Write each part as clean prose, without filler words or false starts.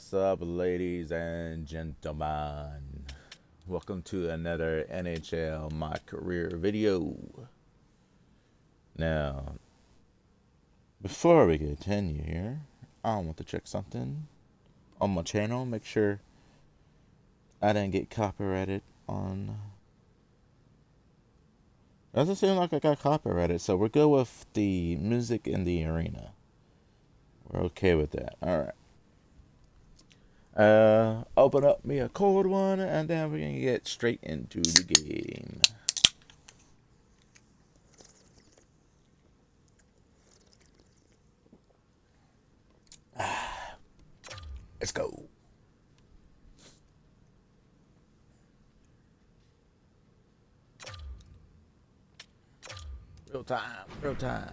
What's up, ladies and gentlemen? Welcome to another NHL My Career video. Now, before we continue here, I want to check something on my channel. Make sure I didn't get copyrighted on. Doesn't seem like I got copyrighted, so we're good with the music in the arena. We're okay with that. Alright. Open up me a cold one, and then we're gonna get straight into the game. Let's go. Real time, real time.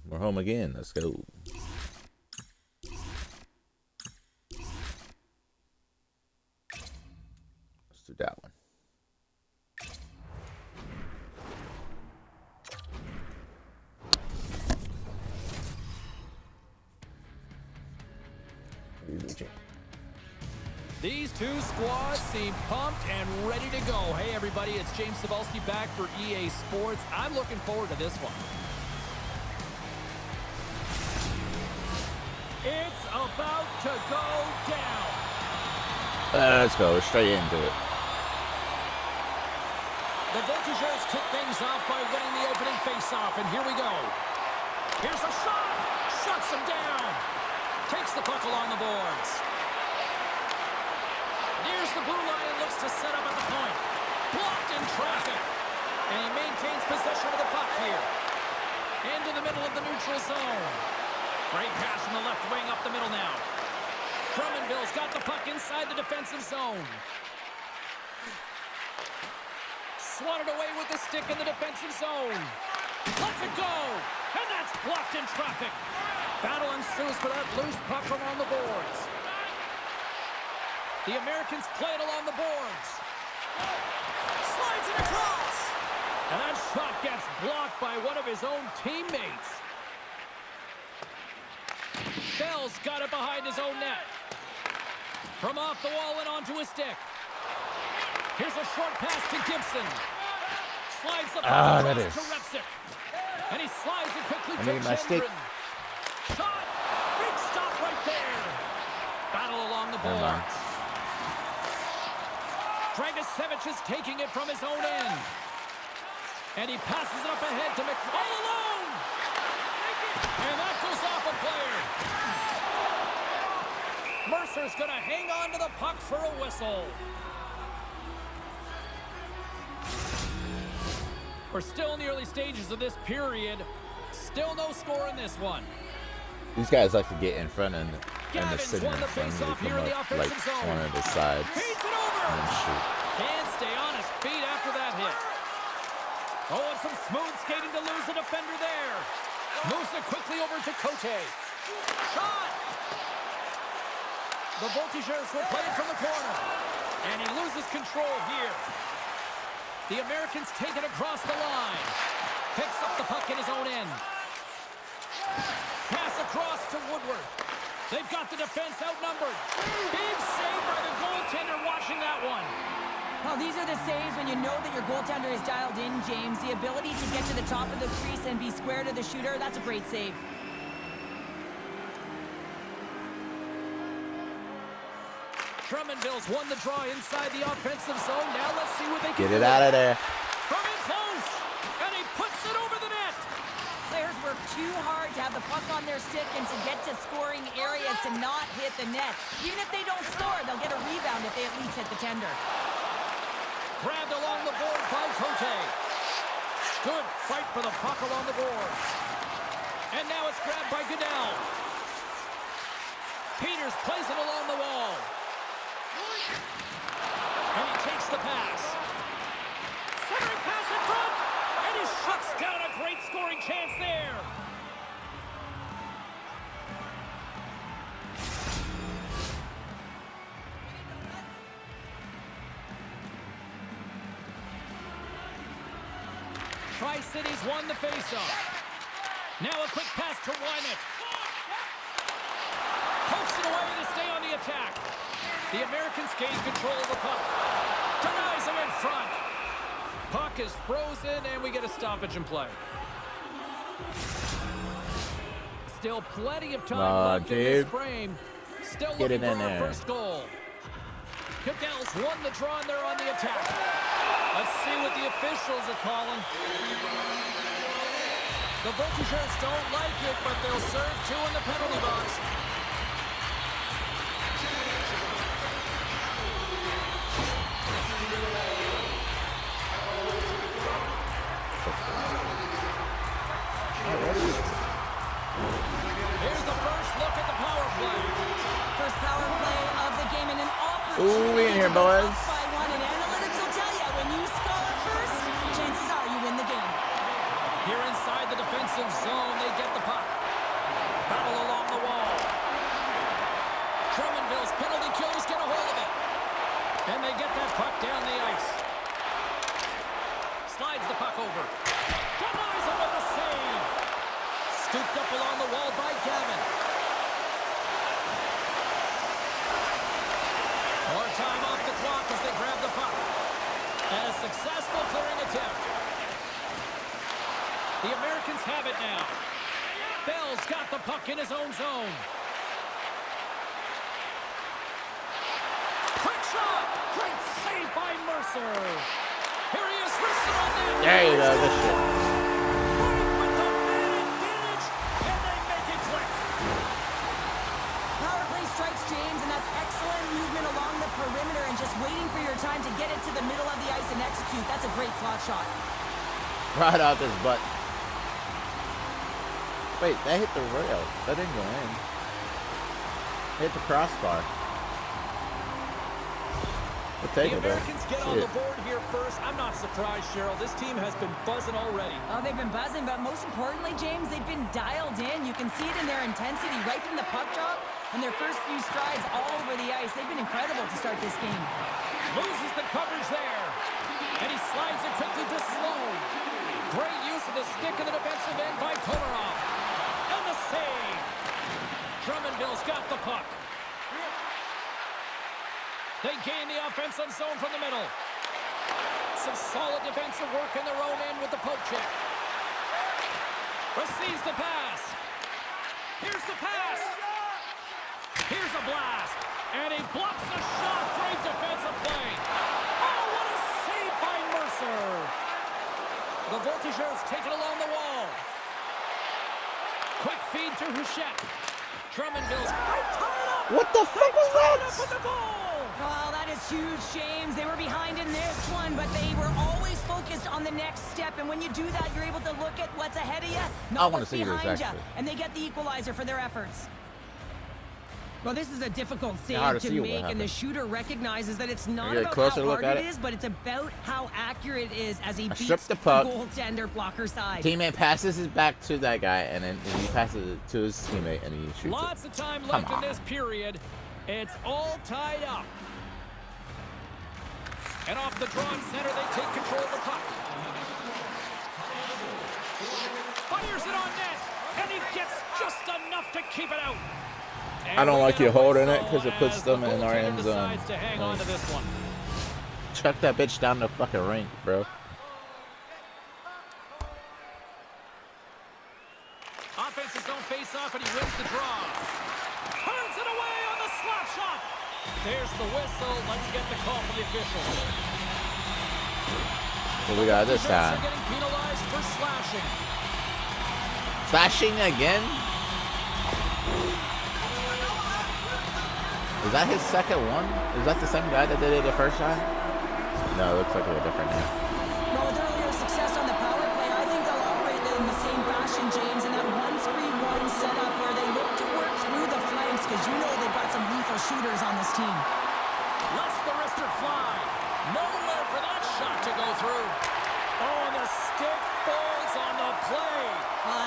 We're home again. Let's go. Let's do that one. These two squads seem pumped and ready to go. Hey, everybody, it's James Cebulski back for EA Sports. I'm looking forward to this one. It's about to go down. Let's go straight into it. The Voltigeurs kick things off by winning the opening faceoff, and here we go. Here's a shot. Shuts him down. Takes the puck along the boards. Nears the blue line and looks to set up at the point. Blocked in traffic. And he maintains possession of the puck here. Into the middle of the neutral zone. Great pass from the left wing up the middle now. Drummondville's got the puck inside the defensive zone. Swatted away with the stick in the defensive zone. Lets it go. And that's blocked in traffic. Battle ensues for that loose puck along the boards. The Americans play it along the boards. Slides it across. And that shot gets blocked by one of his own teammates. Bell's got it behind his own net. From off the wall and onto his stick. Here's a short pass to Gibson. Slides the puck across to Repsic. And he slides it quickly to Gendron. Shot! Big stop right there. Battle along the boards. Dragicevic is taking it from his own end. And he passes it up ahead to all alone. And that goes off a player. Mercer's going to hang on to the puck for a whistle. We're still in the early stages of this period. Still no score in this one. These guys like to get in front and the center and they come up like one of the sides and then shoot. Can't stay on his feet after that hit. Oh, and some smooth skating to lose the defender there. Moves it quickly over to Cote. Shot! The Voltigeurs will play it from the corner. And he loses control here. The Americans take it across the line. Picks up the puck in his own end. Pass across to Woodward. They've got the defense outnumbered. Big save by the goaltender watching that one. Well, these are the saves when you know that your goaltender is dialed in, James. The ability to get to the top of the crease and be square to the shooter, that's a great save. Drummondville's won the draw inside the offensive zone. Now let's see what they can do. Get it out of there. From in close. And he puts it over the net. Players work too hard to have the puck on their stick and to get to scoring areas to not hit the net. Even if they don't score, they'll get a rebound if they at least hit the tender. Grabbed along the board by Cote. Good fight for the puck along the boards. And now it's grabbed by Goodell. Peters plays it along the wall. And he takes the pass. Centering pass in front. And he shuts down a great scoring chance there. Tri-Cities won the faceoff. Now a quick pass to Wyman. attack. The Americans gain control of the puck. Denies him in front. Puck is frozen, and we get a stoppage in play. Still plenty of time left in this frame. Still looking for our first goal. Cadell's won the draw, and they're on the attack. Let's see what the officials are calling. The Voltigeurs don't like it, but they'll serve 2 in the penalty box. Here's the first look at the power play. First power play of the game and an opportunity. Ooh, we in here, boys. By one, and analytics will tell you when you score first, chances are you win the game. Here inside the defensive zone, they get the puck. Battle along the wall. Drummondville's penalty killers get a hold of it. And they get that puck down the ice. Slides the puck over. Denies him with the save. Scooped up along the wall by Gavin. More time off the clock as they grab the puck. And a successful clearing attempt. The Americans have it now. Bell's got the puck in his own zone. Quick shot! Great save by Mercer. Here he is, wristed on the end. There you go, good shit. With the man advantage, and they make it click. Power play strikes James, and that's excellent movement along the perimeter and just waiting for your time to get it to the middle of the ice and execute. That's a great slot shot. Right off his butt. Wait, that hit the rail. That didn't go in. Hit the crossbar. We'll take The it, though. Americans get on the board here first. I'm not surprised, Cheryl. This team has been buzzing already. Oh, they've been buzzing, but most importantly, James, they've been dialed in. You can see it in their intensity right from the puck drop and their first few strides all over the ice. They've been incredible to start this game. Loses the coverage there. And he slides it quickly to Sloan. Great use of the stick in the defensive end by Komarov. And the save. Drummondville's got the puck. They gain the offensive zone from the middle. Some solid defensive work in their own end with the poke check. Receives the pass. Here's the pass. Here's a blast. And he blocks the shot. Great defensive play. Oh, what a save by Mercer. The Voltigeurs take it along the wall. Quick feed to Houchette. Drummondville's tied up. What the fuck was Tied up that? with the goal. Oh, that is huge, James. They were behind in this one, but they were always focused on the next step. And when you do that, you're able to look at what's ahead of you, not wanna what's see this, behind you. actually. And they get the equalizer for their efforts. Well, this is a difficult hard save to to see what make, and the happened. shooter recognizes that it's not Get a about closer how look hard at it it. is, but it's about how accurate it is as he beats stripped the the puck. goaltender blocker side. Teammate passes his back to that guy, and then he passes it to his teammate, and he shoots Lots it. of time Come left in on. this period. It's all tied up. And off the draw in center, they take control of the puck. Fires it on net, and he gets just enough to keep it out. And I don't we like get you a holding it whistle 'cause it puts as them the in our goaltender end zone. decides to hang on to this one. Chuck that bitch down the fucking rink, bro. Offensive zone face-off, and he wins the draw. Turns it away on the slap shot. There's the whistle. Let's get the call from the officials. What we got this Defense are time? getting penalized for slashing. Slashing again? Is that his second one? Is that the same guy that did it the first time? No, it looks like a different name. Well, with earlier success on the power play, I think they'll operate in the same fashion, James, in that 1-3-1 setup where they look to work through the flanks because you know they've got some lethal shooters on this team. Lets the wrister fly. Nowhere for that shot to go through. Oh, and the stick falls on the play.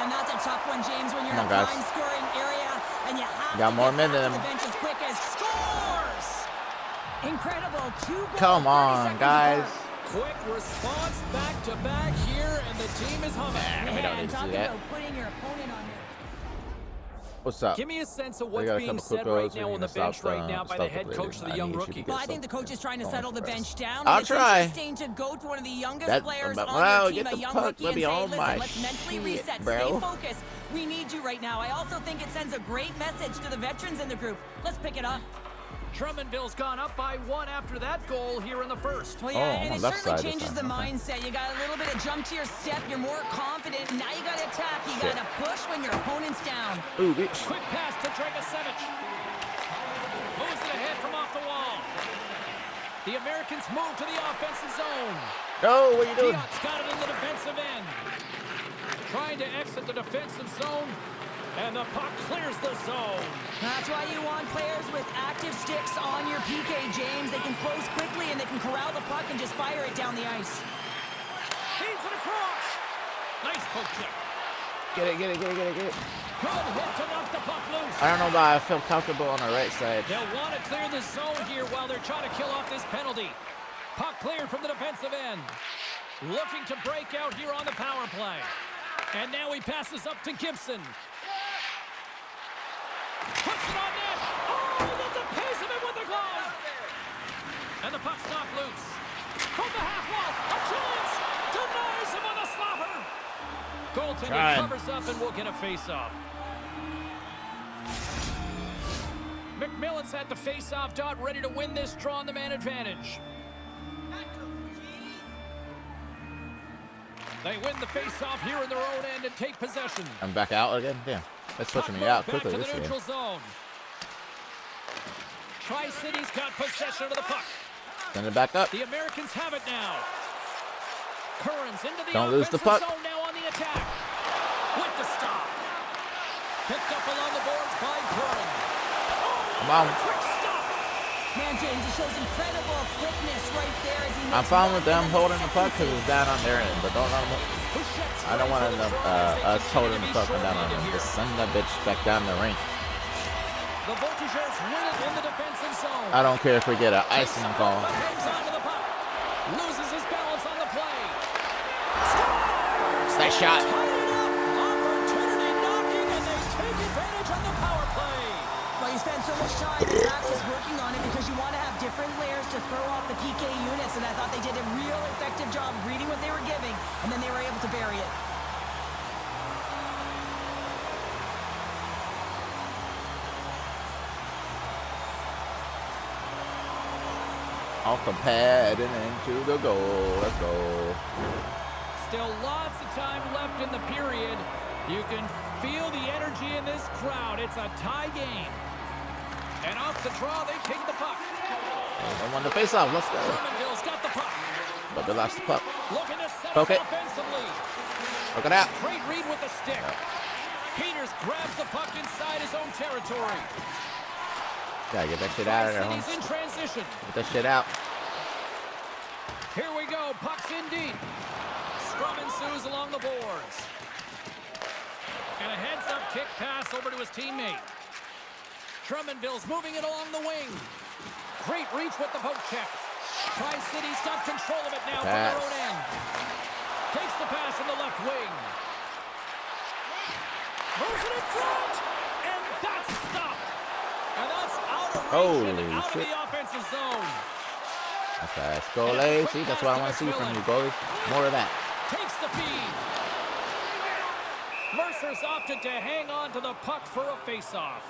And that's a tough one, James, when you're in Come a on, guys. prime scoring area and you have Got to more get men back in to him. the bench as quick as scores. Incredible. 2 goals. Come 30 on, seconds guys. apart. Quick response back-to-back here, and the team is humming. We don't Man, need to see talking that. about putting your opponent on your... What's up? Give me a sense of We what's got a being couple quick said right goals. now We on need the to bench stop, right now by the stop head bleeding. coach to the I young need you to rookie. get Well, I think the something coach is trying to going settle the for us. bench down. I'll And it's try. interesting to go to one of the youngest That- players but- on well, your team, get a the young puck. rookie, Let and me say, on my listen, let's mentally shit, reset, bro. stay focused. We need you right now. I also think it sends a great message to the veterans in the group. Let's pick it up. Drummondville's gone up by 1 after that goal here in the first. Well, yeah, Oh, and on it the left certainly side this changes the time. Okay. mindset. You got a little bit of jump to your step. You're more confident. Now you got to attack. You Shit. got to push when your opponent's down. Ooh, bitch. Quick pass to Dragosevic. Moves it ahead from off the wall. The Americans move to the offensive zone. No, what are you doing? Diot's got it in the defensive end. Trying to exit the defensive zone. And the puck clears the zone. That's why you want players with active sticks on your PK, James. They can close quickly and they can corral the puck and just fire it down the ice. Feeds it across. Nice poke check. Get it. Good hit to knock the puck loose. I don't know, but I feel comfortable on the right side. They'll want to clear the zone here while they're trying to kill off this penalty. Puck cleared from the defensive end. Looking to break out here on the power play. And now he passes up to Gibson. Puts it on net. Oh, that's a piece of it with the glove. And the puck's knocked loose. From the half wall, a chance. Denies him on the slapper. Goaltender Trying. covers up and we'll get a face-off. McMillan's at the face-off dot, ready to win this draw on the man advantage. They win the face-off here in their own end and take possession. I'm back out again? Damn. That's switching me out quickly Back to this the game. neutral zone. Tri-City's got possession of the puck. Send it back up. The Americans have it now. Curran's into the Don't lose the offensive puck. zone now on the attack. With the stop. Picked up along the boards by Curran. Come on. Quick stop. Man, James, it shows incredible quickness right there as he makes I'm fine with one them and holding the second puck because save. it's down on their end, but don't I don't want Bouchette's ready for the them, draw as they us holding continue the to puck be down on short-handed them. here. Just send that bitch back down the rink. The Voltigeurs win it in the defensive zone. I don't care if we get an Takes icing the call. puck, hangs onto the puck. Loses his balance on the play. Nice shot. Tied it up. Opportunity knocking, and they take advantage on the power play. Well, you spend so much time in practice working on it because you want to have different layers to throw off the PK units, and I thought they did a real effective job reading what they were giving, and then they were able to bury it. Off the pad and into the goal. Let's go. Still lots of time left in the period. You can feel the energy in this crowd. It's a tie game. And off the draw, they take the puck. I won the face-off. Let's go. Drummondville's got the puck. But they lost the puck. Looking to set Poke up it. offensively. Look at that. Great read with the stick. Peters grabs the puck inside his own territory. Gotta get that shit out of there, Tri-City's Holmes. in transition. Get that shit out. Here we go. Puck's in deep. Scrum ensues along the boards. And a heads-up kick pass over to his teammate. Drummondville's moving it along the wing. Great reach with the poke check. Tri-City's got control of it now from their own end. Takes the pass in the left wing. Moves it in front. And that's stopped. And that's out of range and Holy out shit. of the offensive zone. That's fast. Goalie. See, that's what I want to see from you, goalie. More of that. Takes the feed. Mercer's opted to hang on to the puck for a face-off.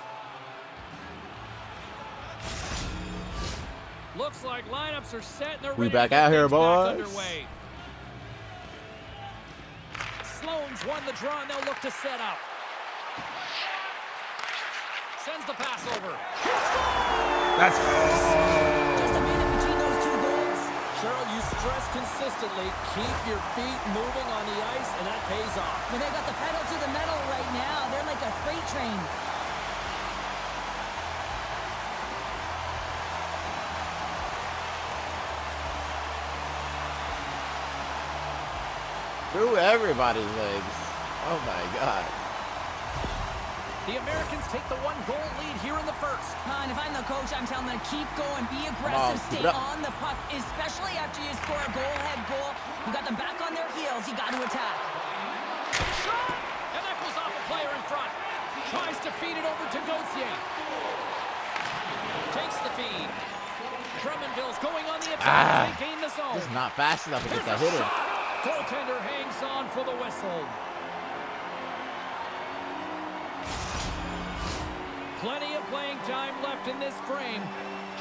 Looks like lineups are set and they're We ready back to get out here, things back boys. underway. Sloan's won the draw and they'll look to set up. Sends the pass over. Let's go. Just a minute between those two goals. Cheryl, you stress consistently, keep your feet moving on the ice, and that pays off. Well, they got the pedal to the metal right now. They're like a freight train. Through everybody's legs. Oh my God. The Americans take the 1-goal lead here in the first. And if I'm the coach, I'm telling them to keep going, be on, aggressive, keep stay it up. on the puck, especially after you score a goal-ahead goal. You got them back on their heels. You got to attack. Shot! And that goes off a player in front. Tries to feed it over to Gauthier. Takes the feed. Drummondville's going on the attack as they gain the zone. This is not fast enough to get that Here's a hitter. shot. Goaltender hangs on for the whistle. Plenty of playing time left in this frame.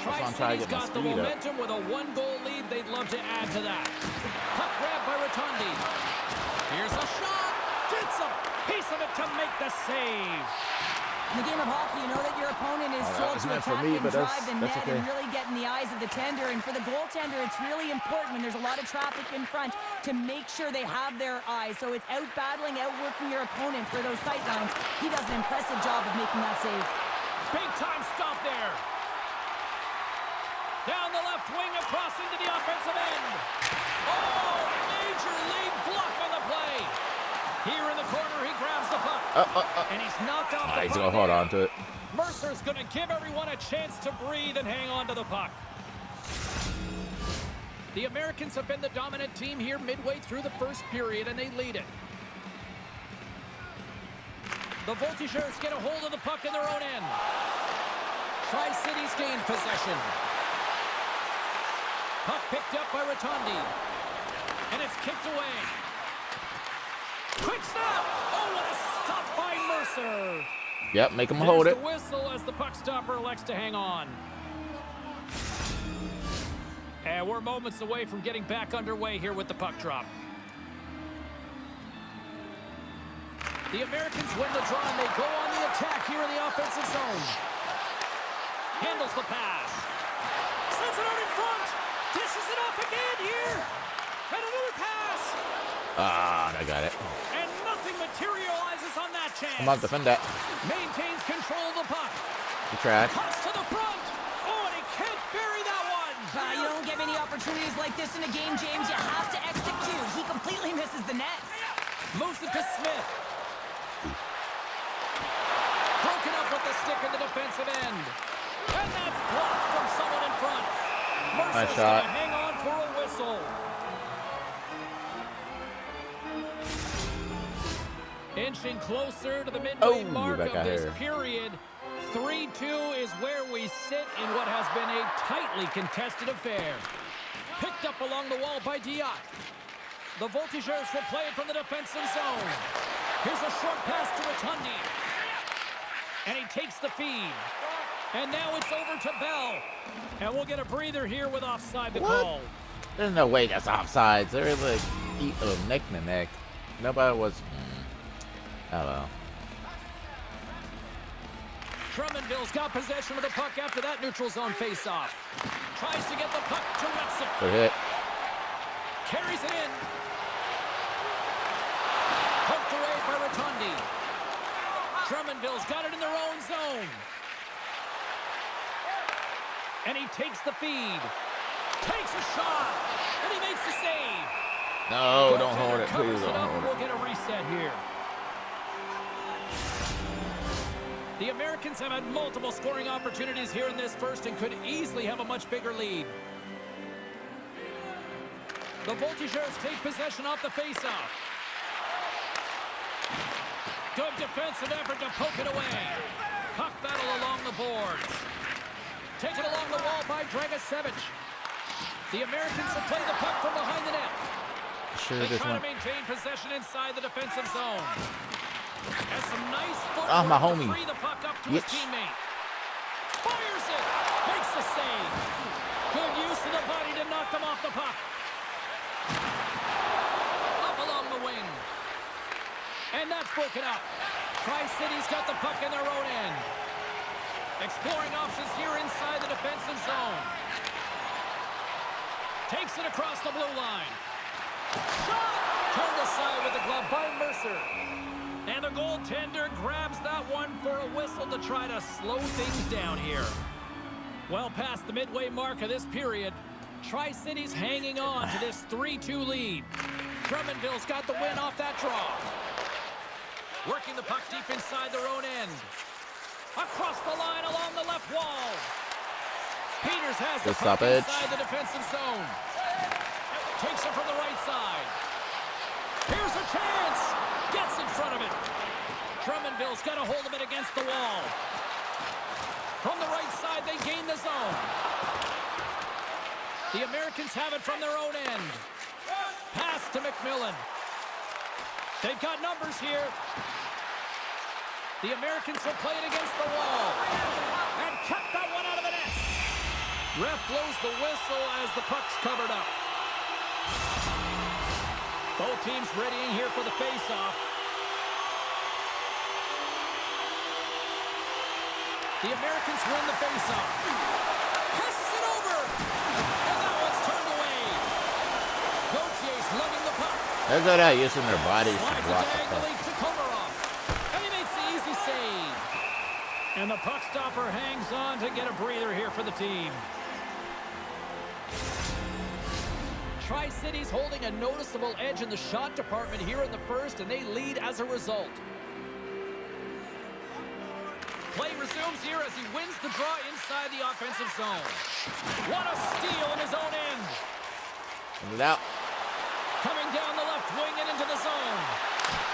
Tri-City's got the momentum with a 1-goal lead. They'd love to add to that. Puck grab by Rotondi. Here's a shot. Gets a piece of it to make the save. In the game of hockey, you know that your opponent is told to attack and drive the net and really get in the eyes of the tender. And for the goaltender, it's really important when there's a lot of traffic in front to make sure they have their eyes. So it's out-battling, outworking your opponent for those sight lines. He does an impressive job of making that save. Big-time stop there. Down the left wing, across into the offensive end. Oh, major league block on the play. Here in the corner, he grabs the puck. And he's knocked off the puck. He's going to hold on to it. Mercer's going to give everyone a chance to breathe and hang on to the puck. The Americans have been the dominant team here midway through the first period, and they lead it. The Voltigeurs get a hold of the puck in their own end. Tri-Cities gain possession. Puck picked up by Rotondi. And it's kicked away. Quick snap! Oh, what a stop by Mercer! Yep, make him hold it. The whistle as the puck stopper elects to hang on. And we're moments away from getting back underway here with the puck drop. The Americans win the draw and they go on the attack here in the offensive zone. Handles the pass. Sends it out in front. Dishes it off again here. And another pass. I got it. And nothing materializes on that chance. Come on, defend that. Maintains control of the puck. He tried. Cuts to the front. Oh, and he can't bury that one. You don't get many opportunities like this in a game, James. You have to execute. He completely misses the net. Moves it to Smith. Broken up with the stick in the defensive end. And that's blocked from someone in front. Mercer's going to hang on for a whistle. Inching closer to the midway mark of this period. 3-2 is where we sit in what has been a tightly contested affair. Picked up along the wall by Diot. The Voltigeurs will play it from the defensive zone. Here's a short pass to Rotondi. And he takes the feed. And now it's over to Bell. And we'll get a breather here with offside the call. There's no way that's offsides. They're like neck to neck. Nobody was. Oh well. Drummondville's got possession of the puck after that neutral zone face-off. Tries to get the puck to Repsic. Good hit. Carries it in. Poked away by Rotondi. Drummondville's got it in their own zone. And he takes the feed. Takes a shot. And he makes the save. No, don't hold it. Please don't hold it. We'll get a reset here. The Americans have had multiple scoring opportunities here in this first and could easily have a much bigger lead. The Voltigeurs take possession off the faceoff. Good defensive effort to poke it away. Puck battle along the boards. Taken along the wall by Dragicevic. The Americans will play the puck from behind the net. They try to maintain possession inside the defensive zone. Has some nice footwork my homie. to free the puck up to his teammate. Fires it. Makes the save. Good use of the body to knock them off the puck. Up along the wing. And that's broken up. Tri-City's got the puck in their own end. Exploring options here inside the defensive zone. Takes it across the blue line. Shot! Turned aside with the glove by Mercer. And the goaltender grabs that one for a whistle to try to slow things down here. Well past the midway mark of this period, Tri-City's hanging on to this 3-2 lead. Drummondville's got the win off that draw. Working the puck deep inside their own end. Across the line along the left wall. Peters has the puck inside the defensive zone. Takes it from the right side. Here's a chance. Gets in front of it. Drummondville's got a hold of it against the wall. From the right side, they gain the zone. The Americans have it from their own end. Pass to McMillan. They've got numbers here. The Americans will play it against the wall. And kept that one out of the net. Ref blows the whistle as the puck's covered up. Both teams readying here for the face-off. The Americans win the face-off. Passes it over. And that one's turned away. Gautier's lugging the puck. They're good at using their bodies to Slides block it the puck. diagonally to Komarov. And he makes the easy save. And the puck stopper hangs on to get a breather here for the team. Tri-City's holding a noticeable edge in the shot department here in the first, and they lead as a result. Play resumes here as he wins the draw inside the offensive zone. What a steal in his own end. Send it out. Coming down the left wing and into the zone.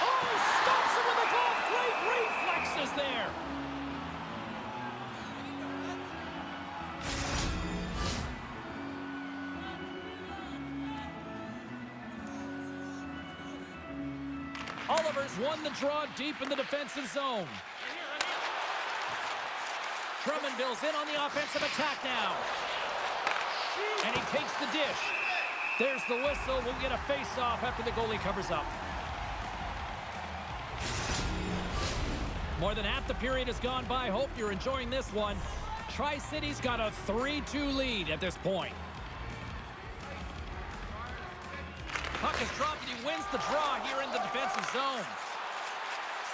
Oh, he stops him with a glove. Great reflexes there. Oliver's won the draw deep in the defensive zone. Drummondville's in on the offensive attack now. And he takes the dish. There's the whistle. We'll get a face-off after the goalie covers up. More than half the period has gone by. Hope you're enjoying this one. Tri-City's got a 3-2 lead at this point. Puck is dropped and he wins the draw here in the defensive zone.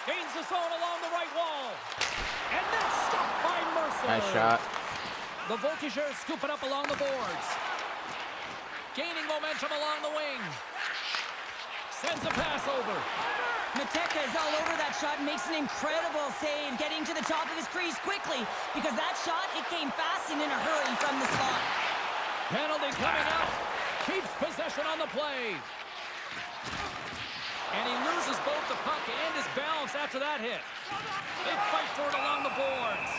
Gains the zone along the right wall. And that's stopped by Mercer. Nice shot. The Voltigeurs scoop it up along the boards. Gaining momentum along the wing. Sends a pass over. Mateka is all over that shot and makes an incredible save, getting to the top of his crease quickly, because that shot, it came fast and in a hurry from the slot. Penalty coming up. Keeps possession on the play. And he loses both the puck and his balance after that hit. They fight for it along the boards.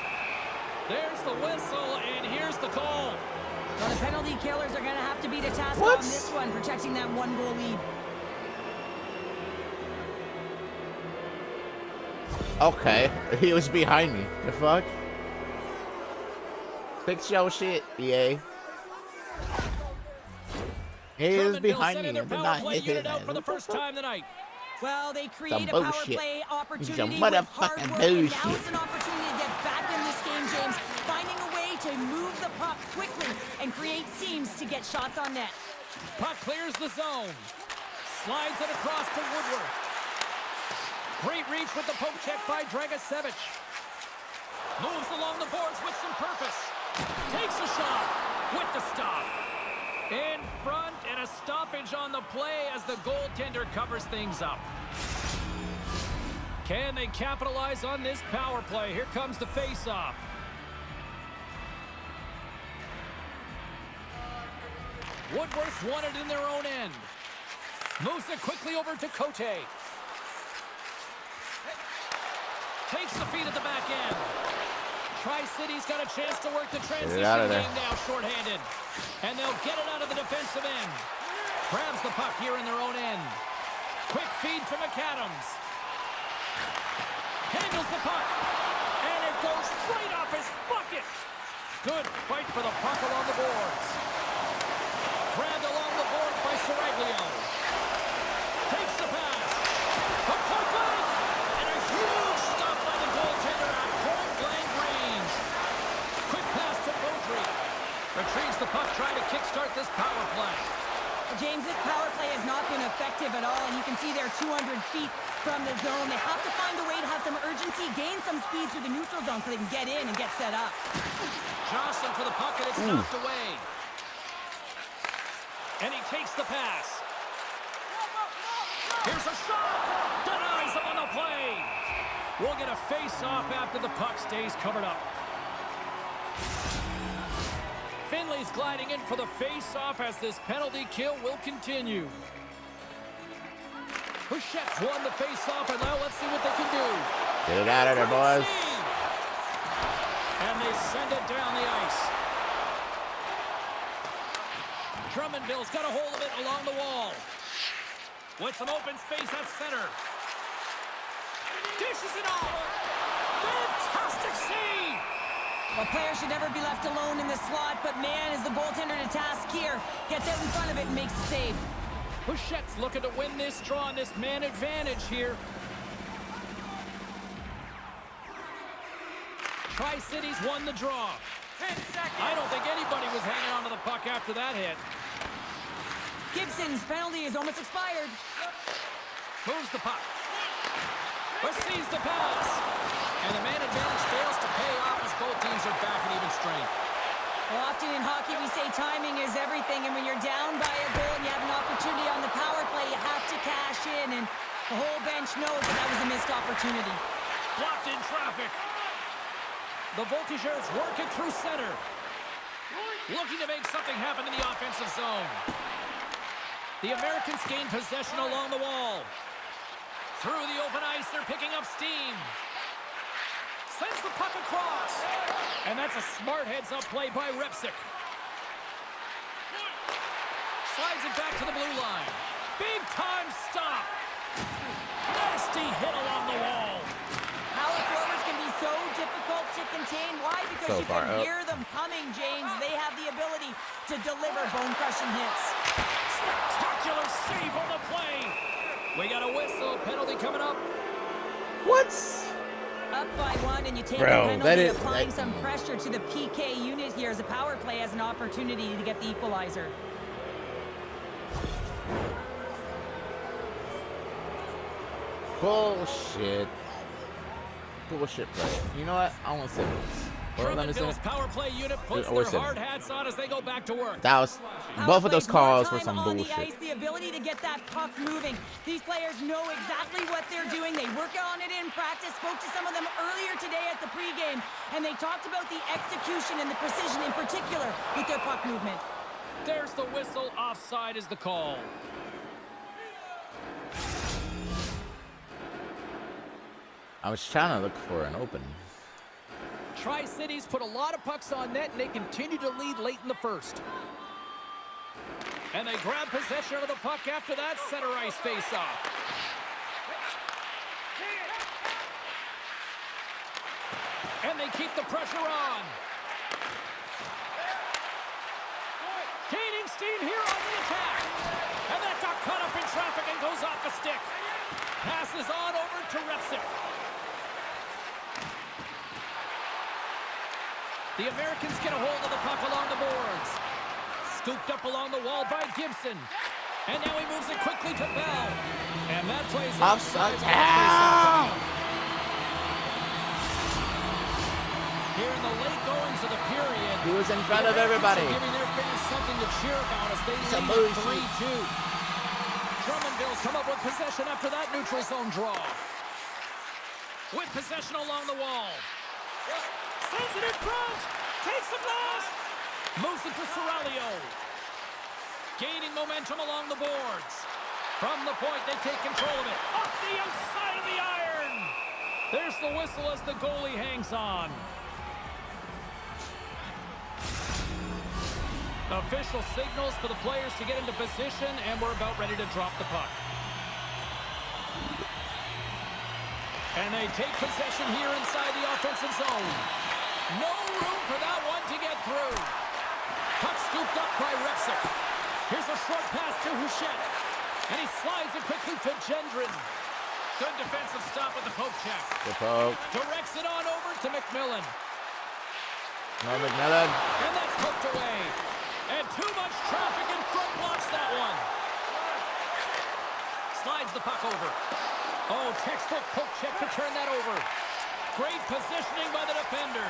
There's the whistle, and here's the call. Well, the penalty killers are going to have to beat a task What? on this one, protecting that one-goal lead. Okay, he was behind me. The fuck? Fix your shit, EA. He was behind me. I did not hit him. Out for the first time tonight. Well, they create a Some power bullshit. play opportunity Some with hard motherfucking work, and now bullshit. it's an opportunity to get back in this game, James, finding a way to move the puck quickly and create seams to get shots on net. Puck clears the zone. Slides it across to Woodward. Great reach with the poke check by Dragicevic. Moves along the boards with some purpose. Takes a shot with the stop. In front, and a stoppage on the play as the goaltender covers things up. Can they capitalize on this power play? Here comes the face-off. Woodworth's won it in their own end. Moves it quickly over to Cote. Takes the feed at the back end. Tri-City's got a chance to work the transition game now shorthanded. And they'll get it out of the defensive end. Grabs the puck here in their own end. Quick feed to McAdams. Handles the puck. And it goes right off his bucket. Good fight for the puck along the boards. Grabbed along the boards by Saraglio. Takes the pass. From point blank. And a huge stop by the goaltender at point blank range. Quick pass to Beaudry. Retrieves the puck, trying to kickstart this power play. James, this power play has not been effective at all, and you can see they're 200 feet from the zone. They have to find a way to have some urgency, gain some speed through the neutral zone so they can get in and get set up. Johnson for the puck, and it's knocked away. And he takes the pass. Here's a shot. Denies him on the play. We'll get a face-off after the puck stays covered up. Finley's gliding in for the face-off as this penalty kill will continue. Houchette's won the face-off, and now let's see what they can do. Get it out of there, boys. And they send it down the ice. Drummondville's got a hold of it along the wall. With some open space at center. Dishes it off. Fantastic save. Well, players should never be left alone in the slot, but man, is the goaltender to task here. Gets out in front of it and makes the save. Bouchette's looking to win this draw on this man advantage here. Tri-Cities won the draw. 10 seconds. I don't think anybody was hanging on to the puck after that hit. Gibson's penalty is almost expired. Moves the puck. Receives the pass. And the man advantage fails to pay off as both teams are back at even strength. Well, often in hockey we say timing is everything, and when you're down by a goal and you have an opportunity on the power play, you have to cash in, and the whole bench knows that was a missed opportunity. Blocked in traffic. The Voltigeurs work it through center. Looking to make something happen in the offensive zone. The Americans gain possession along the wall. Through the open ice, they're picking up steam. Sends the puck across. And that's a smart heads-up play by Repsic. Slides it back to the blue line. Big-time stop. Nasty hit along the wall. Power forwards can be so difficult to contain. Why? Because So you can far up. hear them coming, James. They have the ability to deliver bone-crushing hits. Spectacular save on the play. We got a whistle. Penalty coming up. What? Up by one, and you take Bro, a penalty, that is- applying some pressure to the PK unit here as the power play has an opportunity to get the equalizer. Bullshit. Bullshit play. You know what? I want to say this. Well, let me say Drummondville's power play unit puts Or their seven. hard hats on as they go back to work. that was Power both of those plays, more calls were time some on the bullshit. ice, the ability to get that puck moving. These players know exactly what they're doing. They work on it in practice. Spoke to some of them earlier today at the pregame, and they talked about the execution and the precision in particular with their puck movement. There's the whistle. Offside is the call. I was trying to look for an opening. Tri-Cities put a lot of pucks on net, and they continue to lead late in the first. And they grab possession of the puck after that center ice face-off. And they keep the pressure on. Gaining steam here on the attack. And that got caught up in traffic and goes off the stick. Passes on over to Repsic. The Americans get a hold of the puck along the boards. Scooped up along the wall by Gibson. And now he moves it quickly to Bell. And that plays Offside. Here in the late goings of the period, He was in front the of everybody. Americans are giving their fans something to cheer about as they Some lead bullshit. 3-2. Drummondville's come up with possession after that neutral zone draw. With possession along the wall. Sends it in front. Takes the blast. Moves it to Serralio. Gaining momentum along the boards. From the point, they take control of it. Off the outside of the iron. There's the whistle as the goalie hangs on. Official signals for the players to get into position, and we're about ready to drop the puck. And they take possession here inside the offensive zone. No room for that one to get through. Puck scooped up by Repsic. Here's a short pass to Bouchette. And he slides it quickly to Gendron. Good defensive stop with the poke check. The poke. Directs it on over to McMillan. No, McMillan. And that's poked away. And too much traffic in front blocks that one. Slides the puck over. Oh, textbook poke check to turn that over. Great positioning by the defender.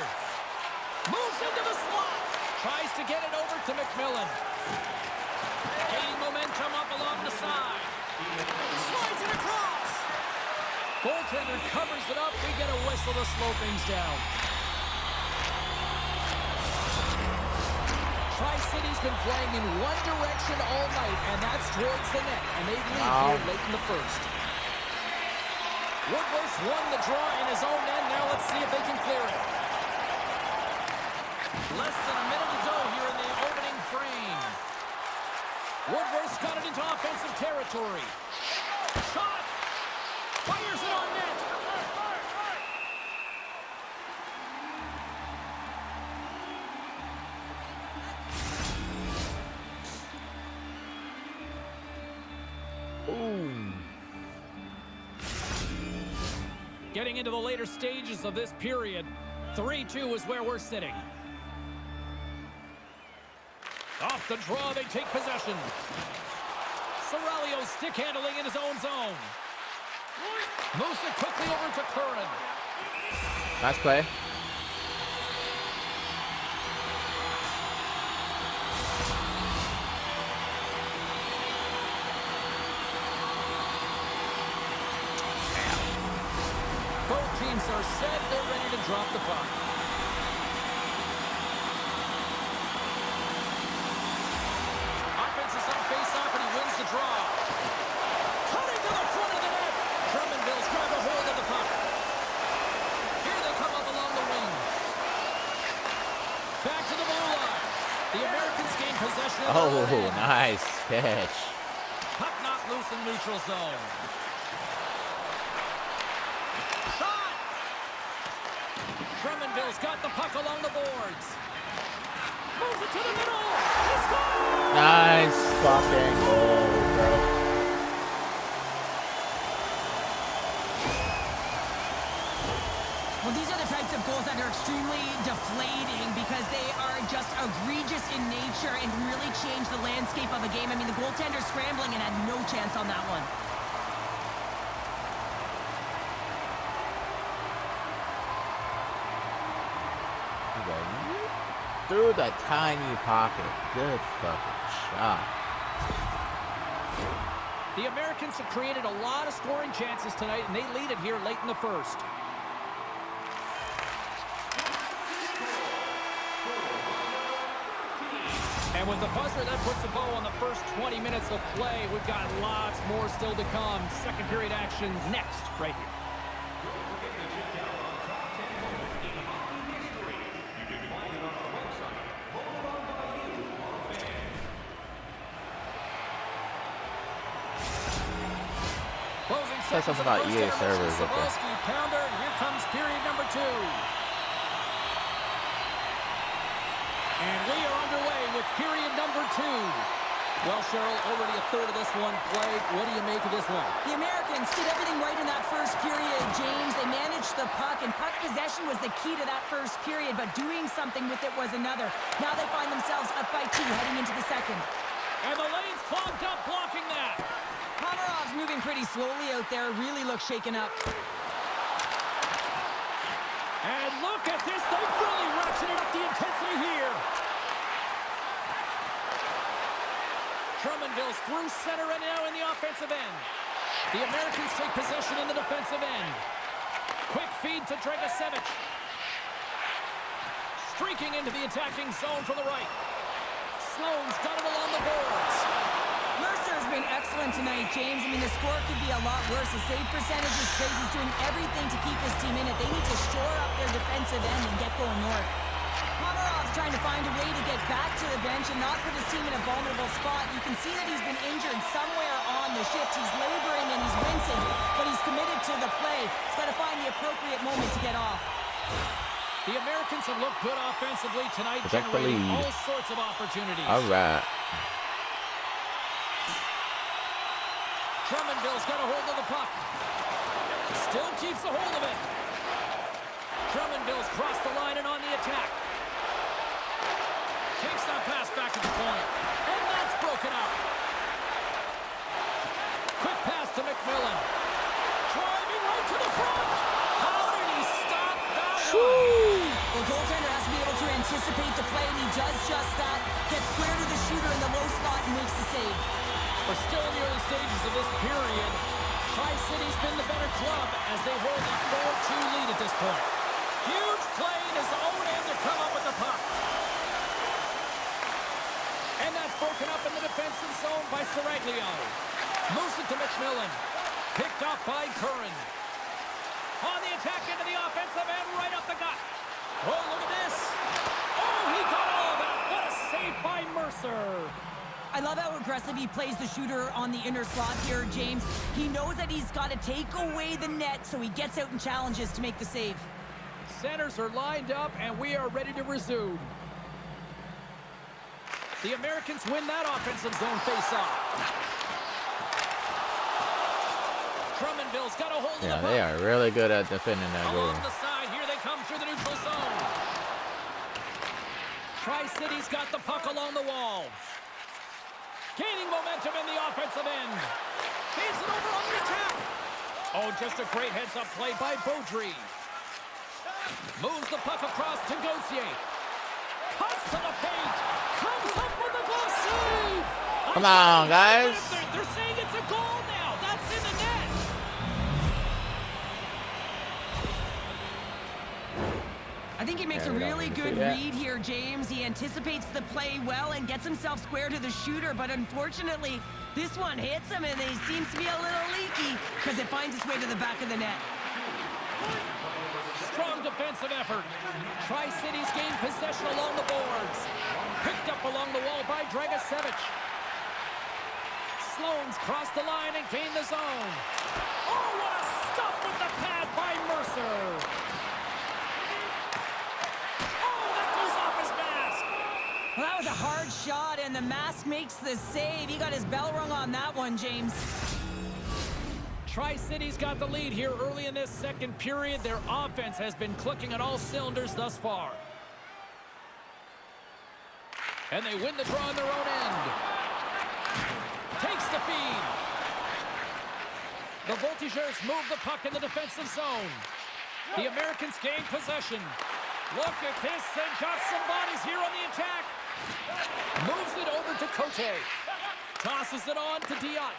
Moves into the slot. Tries to get it over to McMillan. Gaining momentum up along the side. Slides it across. Goaltender covers it up. We get a whistle to slow things down. Tri-City's been playing in one direction all night, and that's towards the net. And they lead here late in the first. Woodworth won the draw in his own end. Now let's see if they can clear it. Less than a minute to go here in the opening frame. Woodworth's got it into offensive territory. Shot! Fires it on net! Ooh. Getting into the later stages of this period, 3-2 is where we're sitting. Off the draw, they take possession. Sorelio stick handling in his own zone. Moves it quickly over to Curran. Nice play. Both teams are set. They're ready to drop the puck. Offense is on face-off, and he wins the draw. Cutting to the front of the net. Drummondville's grab a hold of the puck. Here they come up along the wing. Back to the blue line. The Americans gain possession of their own end. Nice catch. Puck not loose in neutral zone. Shot! Drummondville's got the puck along the boards. Moves it to the middle. He scores! Nice fucking goal, bro. Well, these are the types of goals that are extremely deflating because they are just egregious in nature and really change the landscape of a game. I mean, the goaltender scrambling and had no chance on that one. Through the tiny pocket. Good fucking shot. The Americans have created a lot of scoring chances tonight, and they lead it here late in the first. And with the buzzer, that puts a bow on the first 20 minutes of play. We've got lots more still to come. Second period action next, right here. Say something about EA servers up there. Pounder, and here comes period number 2. And we are underway with period number 2. Well, Cheryl, already a third of this one played. What do you make of this one? The Americans did everything right in that first period, James. They managed the puck, and puck possession was the key to that first period, but doing something with it was another. Now they find themselves up by 2 heading into the second. And the lane's clogged up, blocking that. Komarov's moving pretty slowly out there, really looks shaken up. And look at this, they've really ratcheted up the intensity here. Drummondville's through center and now in the offensive end. The Americans take possession in the defensive end. Quick feed to Dragicevic. Streaking into the attacking zone from the right. Sloan's got it along the boards. Mercer's been excellent tonight, James. I mean, the score could be a lot worse. The save percentage is crazy. He's doing everything to keep his team in it. They need to shore up their defensive end and get going north. Komarov's trying to find a way to get back to the bench and not put his team in a vulnerable spot. You can see that he's been injured somewhere on the shift. He's laboring and he's wincing, but he's committed to the play. He's got to find the appropriate moment to get off. The Americans have looked good offensively tonight, generating all sorts of opportunities. All right. Drummondville's got a hold of the puck. Still keeps a hold of it. Drummondville's crossed the line and on the attack. Takes that pass back to the point. And that's broken up. Quick pass to McMillan. Driving right to the front. How did he stop that one? The goaltender has to be able to anticipate the play, and he does just that. Gets square to the shooter in the low spot and makes the save. We're still in the early stages of this period. Tri-City's been the better club as they hold a 4-2 lead at this point. Huge play in his own end to come up with the puck. And that's broken up in the defensive zone by Saraglio. Moves it to McMillan. Picked up by Curran. On the attack into the offensive end, right up the gut. Oh, look at this. Oh, he got all of that. What a save by Mercer. I love how aggressive he plays the shooter on the inner slot here, James. He knows that he's got to take away the net, so he gets out and challenges to make the save. Centers are lined up, and we are ready to resume. The Americans win that offensive zone face-off. Drummondville's got a hold of the puck. Yeah, they are really good at defending that goal. Along the side, here they come through the neutral zone. Tri-City's got the puck along the wall. Gaining momentum in the offensive end. Feeds it over on the attack. Oh, just a great heads-up play by Beaudry. Moves the puck across to Gauthier. Cuts to the paint. Comes up with a glove save. Come on, guys. They're saying it's a goal now. That's in the net. I think he makes a really good read here, James. He anticipates the play well and gets himself square to the shooter, but unfortunately, this one hits him and he seems to be a little leaky because it finds its way to the back of the net. Strong defensive effort. Tri-Cities gain possession along the boards. Picked up along the wall by Dragicevic. Sloan's crossed the line and gained the zone. Oh, what a stop with the pad by Mercer. Well, that was a hard shot, and the mask makes the save. He got his bell rung on that one, James. Tri-City's got the lead here early in this second period. Their offense has been clicking on all cylinders thus far. And they win the draw on their own end. Takes the feed. The Voltigeurs move the puck in the defensive zone. The Americans gain possession. Look at this. They've got some bodies here on the attack. Moves it over to Cote. Tosses it on to Diot.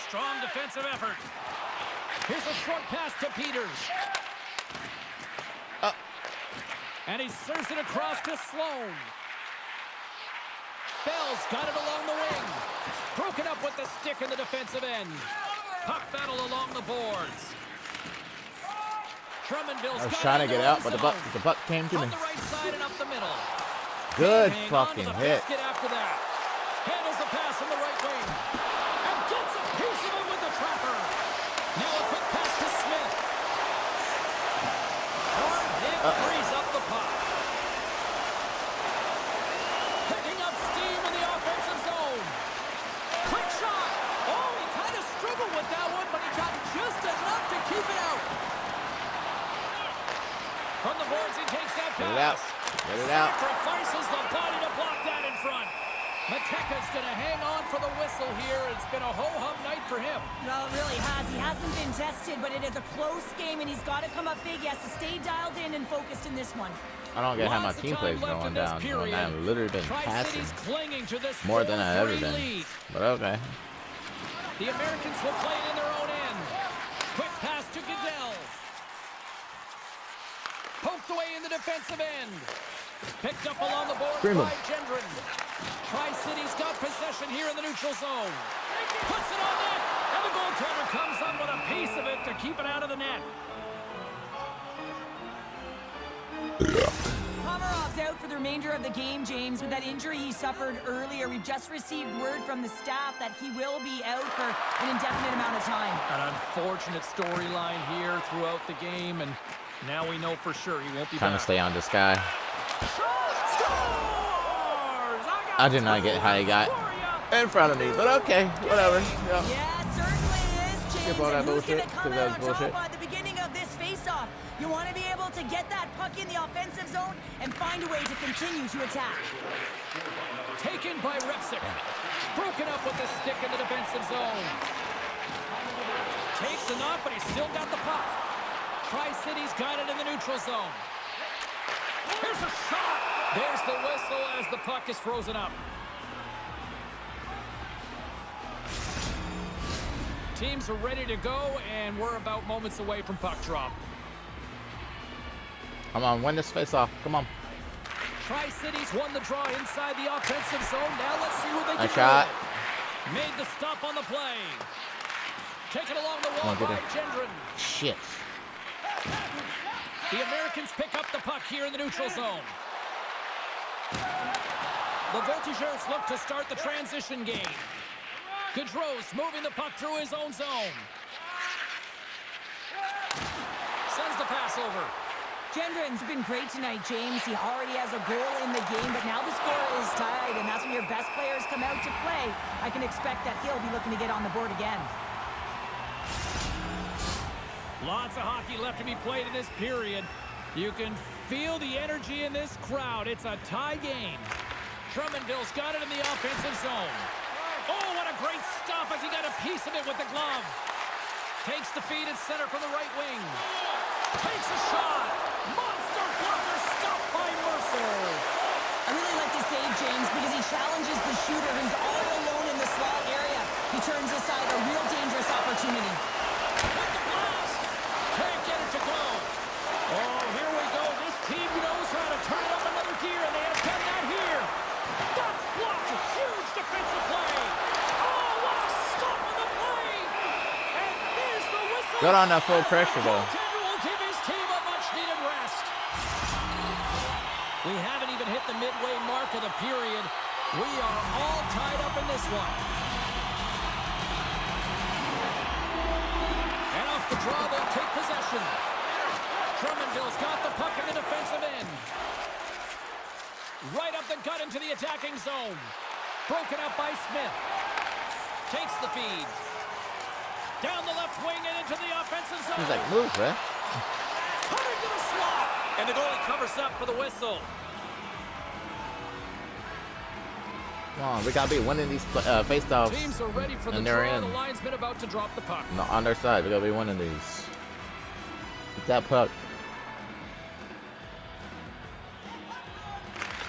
Strong defensive effort. Here's a short pass to Peters. And he serves it across to Sloan. Bell's got it along the wing. Broken up with the stick in the defensive end. Puck battle along the boards. Drummondville's I was trying to get out, but the puck came to me. On the right side and up the middle. Good Hang fucking on to the hit. basket after that. Handles the pass in the right wing. And gets a piece of it with the trapper. Now a quick pass to Smith. Hard hit frees up the puck. Picking up steam in the offensive zone. Quick shot. Oh, he kind of struggled with that one, but he got just enough to keep it out. From the boards, he takes that pass. Get it out. Get it out. Sacrifices the body to block that in front. Mateka's going to hang on for the whistle here. It's been a ho-hum night for him. Well, it really has. He hasn't been tested, but it is a close game, and he's got to come up big. He has to stay dialed in and focused in this one. I don't get how my team plays going down when I've literally been passing more than I've ever been. But okay. The Americans will play it in their own end. Quick pass to Goodell. Poked away in the defensive end. Picked up along the boards by Gendron. Tri-City's got possession here in the neutral zone. Puts it on net, and the goaltender comes up with a piece of it to keep it out of the net. Komarov's out for the remainder of the game, James, with that injury he suffered earlier. We've just received word from the staff that he will be out for an indefinite amount of time. An unfortunate storyline here throughout the game, and now we know for sure he won't be Trying back. to stay on this guy. Scores! I did not get how he got in front of me, but okay, whatever. Yep. Yeah, it certainly is, James. Skip all that And who's bullshit, gonna come 'cause that out was on top bullshit. at the beginning of this face-off? You want to be able to get that puck in the offensive zone and find a way to continue to attack. Taken by Repsic. Broken up with the stick in the defensive zone. Takes a knock, but he's still got the puck. Tri-City's got it in the neutral zone. Here's a shot. There's the whistle as the puck is frozen up. Teams are ready to go, and we're about moments away from puck drop. Come on, win this face off. Come on. Tri-Cities won the draw inside the offensive zone. Now let's see what they can Nice shot. do. Made the stop on the play. Taken along the wall Come on, by get Gendron. Shit. The Americans pick up the puck here in the neutral zone. The Voltigeurs look to start the transition game. Gaudreau's moving the puck through his own zone. Sends the pass over. Gendron's been great tonight, James. He already has a goal in the game, but now the score is tied, and that's when your best players come out to play. I can expect that he'll be looking to get on the board again. Lots of hockey left to be played in this period. You can feel the energy in this crowd. It's a tie game. Drummondville's got it in the offensive zone. Oh, what a great stop as he got a piece of it with the glove. Takes the feed at center from the right wing. Takes a shot. Monster blocker stopped by Mercer. I really like this save, James, because he challenges the shooter who's all alone in the slot area. He turns aside a real dangerous opportunity. With the blast. Can't get it to go. Oh, here we go. This team knows how to turn up another gear, and they have done that here. That's blocked. A huge defensive play. Oh, what a stop on the play. And there's the whistle. Good on that full pressure, though. Goaltender will give his team a much-needed rest. We haven't even hit the midway mark of the period. We are all tied up in this one. And off the draw, they'll take possession. Drummondville's got the puck in the defensive end. Right up the gut into the attacking zone. Broken up by Smith. Takes the feed. Down the left wing and into the offensive zone. He's like, move, man. Coming to the slot. And the goalie covers up for the whistle. Come on, we gotta be winning these face-offs. Teams are ready for the And they're draw. in. The linesman about to drop the puck. No, on their side, we gotta be winning these. Get that puck.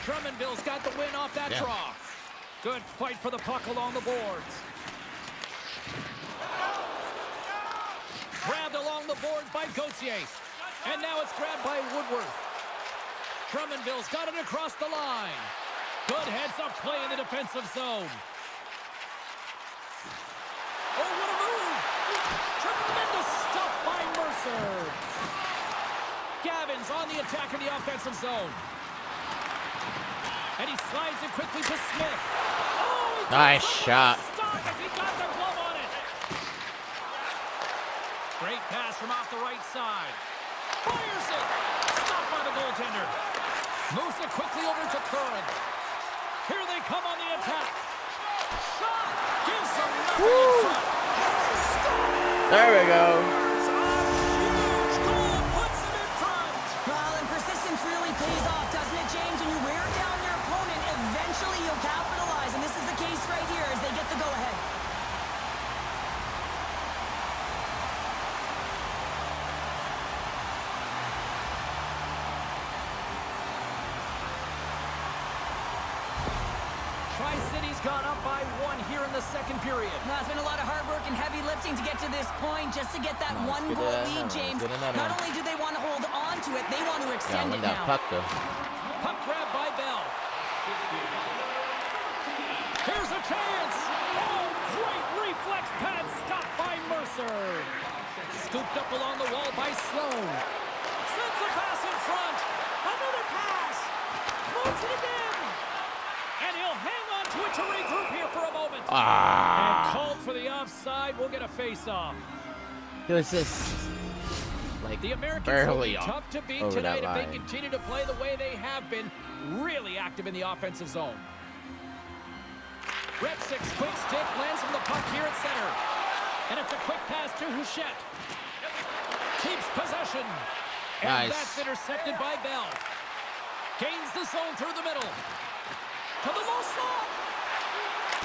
Drummondville's got the win off that draw. Good fight for the puck along the boards. Grabbed along the boards by Gauthier. And now it's grabbed by Woodworth. Drummondville's got it across the line. Good heads-up play in the defensive zone. Oh, what a move! Tremendous stop by Mercer. Gavin's on the attack in the offensive zone. And he slides it quickly to Smith. Oh, nice shot. Stop as he got the glove on it. Great pass from off the right side. Fires it. Stopped by the goaltender. Moves it quickly over to Curran. Here they come on the attack. Shot. Gives them nothing in front. There we go. Huge goal puts them in front. Well, and persistence really pays off, doesn't it, James? When you wear down your opponent, eventually you'll capitalize. And this is the case right here as they get the go-ahead. Tri-City's gone up by 1 here in the second period. Now, it's been a lot of hard work and heavy lifting to get to this point, just to get that Nice. one-goal Good lead, James. Good another Not one. only do they want to hold on to it, they want to Yeah, extend win it that now. puck, though. Puck grab by Bell. Here's a chance. Oh, great reflex pad stopped by Mercer. Scooped up along the wall by Sloan. Sends a pass in front. Another pass. Moves it again. And he'll hang on to it to regroup here for a moment. And called for the offside. We'll get a face-off. It was just like The Americans will barely be tough to beat over tonight that if they line. continue to play the way they have been, really active in the offensive zone. Rep 6 quick stick lands from the puck here at center. And it's a quick pass to Houchette. Keeps possession. And Nice. that's intercepted by Bell. Gains the zone through the middle. To the low slot.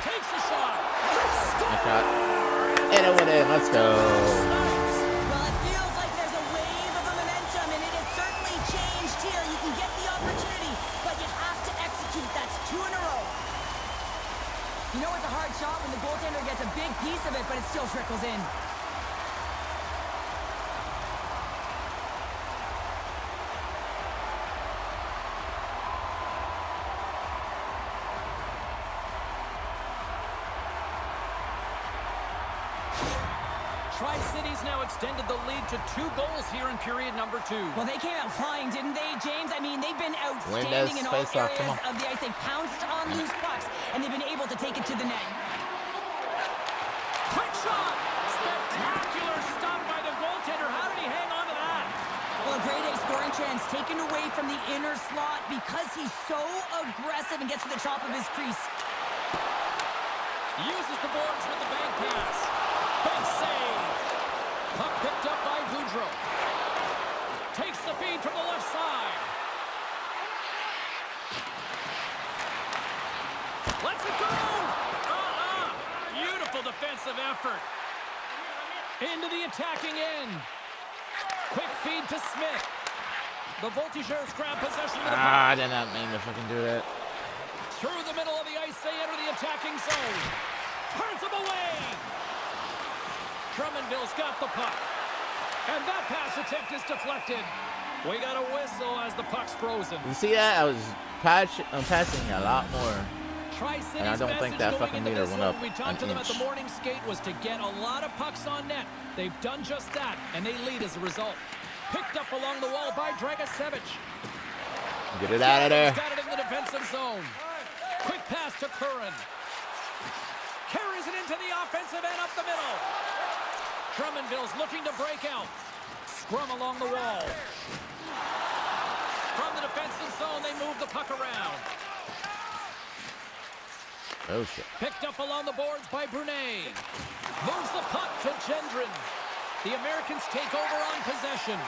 Takes a shot. Nice shot. And it went in. Let's go. Well, it feels like there's a wave of momentum, and it has certainly changed here. You can get the opportunity, but you have to execute. That's 2 in a row. You know it's a hard shot when the goaltender gets a big piece of it, but it still trickles in. Tri-Cities now extended the lead to 2 goals here in period number 2. Well, they came out flying, didn't they, James? I mean, they've been outstanding in all areas of the ice. They've pounced on loose pucks, and they've been able to take it to the net. Quick shot! Spectacular stop by the goaltender. How did he hang on to that? Well, a grade A scoring chance taken away from the inner slot because he's so aggressive and gets to the top of his crease. Uses the boards with the bank pass. Big save. Puck picked up by Boudreau. Takes the feed from the left side. Lets it go! Beautiful defensive effort. Into the attacking end. Quick feed to Smith. The Voltigeurs grab possession of the puck. I did not mean to fucking do that. Through the middle of the ice, they enter the attacking zone. Turns them away. Drummondville's got the puck. And that pass attempt is deflected. We got a whistle as the puck's frozen. You see that? I was passing a lot more. And I don't think that fucking meter went up we talked to an them inch. at the morning skate was to get a lot of pucks on net. They've done just that, and they lead as a result. Picked up along the wall by Dragicevic. Get it out of there. Got it in the defensive zone. Quick pass to Curran. Carries it into the offensive end up the middle. Drummondville's looking to break out. Scrum along the wall. From the defensive zone, they move the puck around. Oh, shit. Picked up along the boards by Brunet. Moves the puck to Gendron. The Americans take over on possession.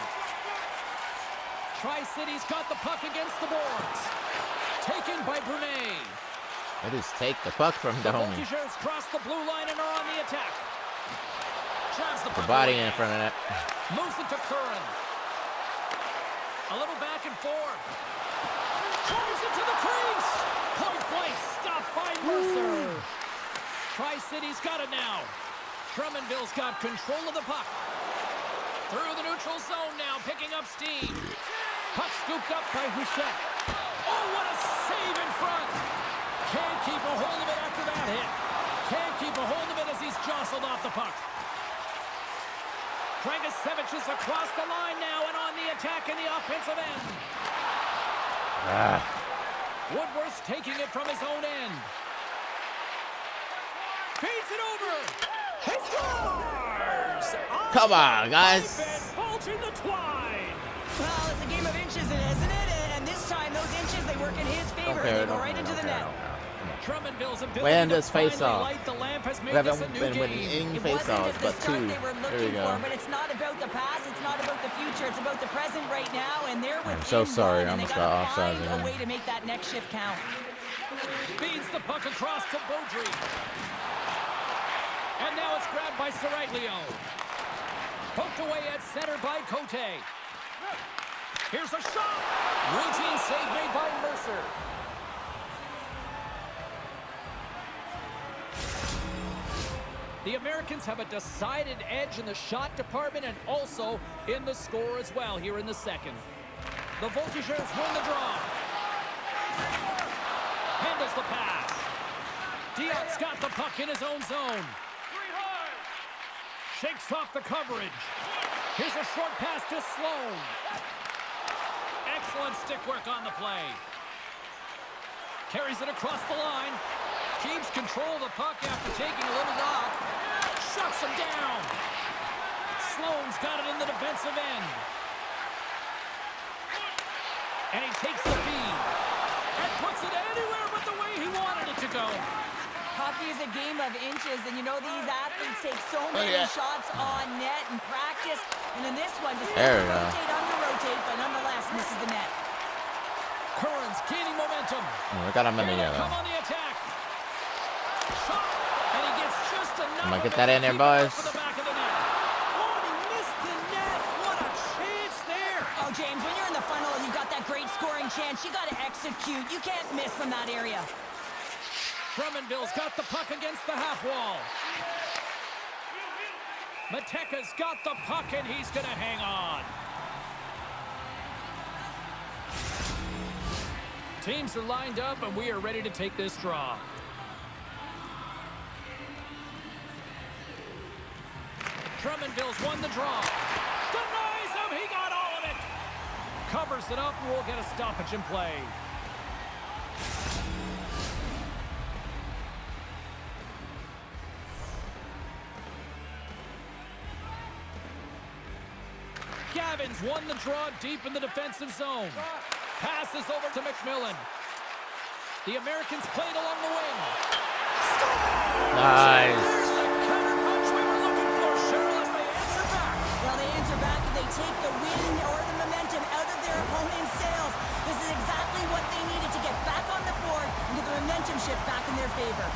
Tri-Cities got the puck against the boards. Taken by Brunet. They just take the puck from the homie. Voltigeurs cross the blue line and are on the attack. Drives the puck body away. in front of that. Moves it to Curran. A little back and forth. Drives it to the crease. Point blank stopped by Mercer. Tri-Cities got it now. Drummondville's got control of the puck. Through the neutral zone now, picking up steam. Puck scooped up by Houchette. Oh, what a save in front. Can't keep a hold of it after that hit. Can't keep a hold of it as he's jostled off the puck. Dragicevic is across the line now and on the attack in the offensive end. Woodworth's taking it from his own end. Feeds it over. He scores! Come on, guys. Bulging the twine. Well, it's a game of inches, isn't it? And this time, those inches, they work in his favor. They go right into the net. Drummondville's ability When to does face finally off? light the lamp has We made this a haven't new been winning game. any It face wasn't offs, at the but start two. they were There we looking go. for, but it's not about the past, it's not about the future, it's about the present right now, and they're within so sorry, one, I and they almost gotta got offsides find again. a way to make that next shift count. Feeds the puck across to Beaudry. And now it's grabbed by Saraglio. Poked away at center by Cote. Here's a shot. Routine save made by Mercer. The Americans have a decided edge in the shot department and also in the score as well here in the second. The Voltigeurs win the draw. Handles the pass. Dion's got the puck in his own zone. Shakes off the coverage. Here's a short pass to Sloan. Excellent stick work on the play. Carries it across the line. Keeps control of the puck after taking a little knock. Shuts him down. Sloan's got it in the defensive end. And he takes the feed. And puts it anywhere but the way he wanted it to go. Hockey is a game of inches, and you know these athletes take so many shots on net in practice, and in this one, just rotate, under-rotate, but nonetheless misses the net. Curran's gaining momentum. Oh, we got him in the yellow. Come on the attack. Shot, and he gets just enough. I'm gonna get that in there, boys. For the back of the net. Oh, he missed the net. What a chance there. Oh, James, when you're in the funnel and you've got that great scoring chance, you got to execute. You can't miss from that area. Drummondville's got the puck against the half wall. Mateka's got the puck, and he's going to hang on. Teams are lined up, and we are ready to take this draw. Drummondville's won the draw. Denies him. He got all of it. Covers it up, and we'll get a stoppage in play. Gavin's won the draw deep in the defensive zone. Passes over to McMillan. The Americans played along the wing. Nice. There's the counter punch we were looking for, Cheryl, as they answer back. Well, they answer back and they take the wind or the momentum out of their opponent's sails. This is exactly what they needed to get back on the board and get the momentum shift back in their favor.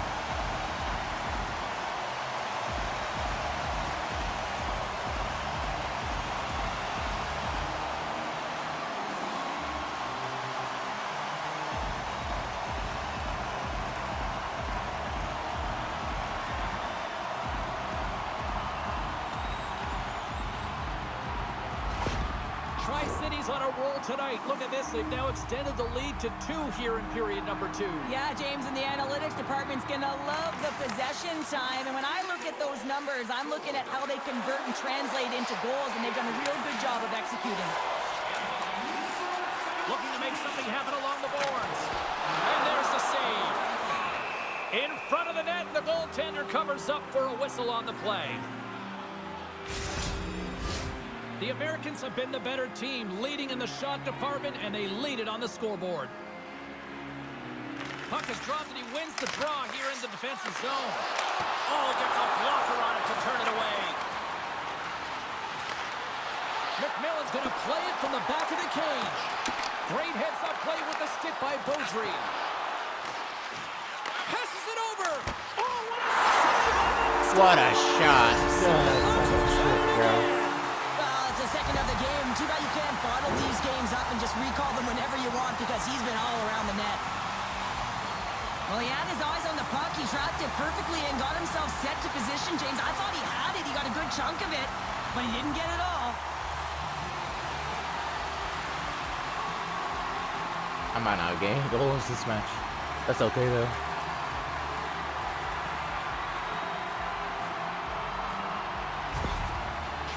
Tri-City's on a roll tonight. Look at this. They've now extended the lead to 2 here in period number 2. Yeah, James, and the analytics department's going to love the possession time. And when I look at those numbers, I'm looking at how they convert and translate into goals, and they've done a real good job of executing. Looking to make something happen along the boards. And there's the save. In front of the net, the goaltender covers up for a whistle on the play. The Americans have been the better team, leading in the shot department, and they lead it on the scoreboard. Puck is dropped, and he wins the draw here in the defensive zone. Oh, gets a blocker on it to turn it away. McMillan's going to play it from the back of the cage. Great heads-up play with the stick by Beaudry. Passes it over. Oh, What a shot. Shit, bro. Second of the game. Too bad you can't bottle these games up and just recall them whenever you want, because he's been all around the net. Well, he had his eyes on the puck. He tracked it perfectly and got himself set to position, James. I thought he had it. He got a good chunk of it, but he didn't get it all. I might not gain goals this match. That's okay, though.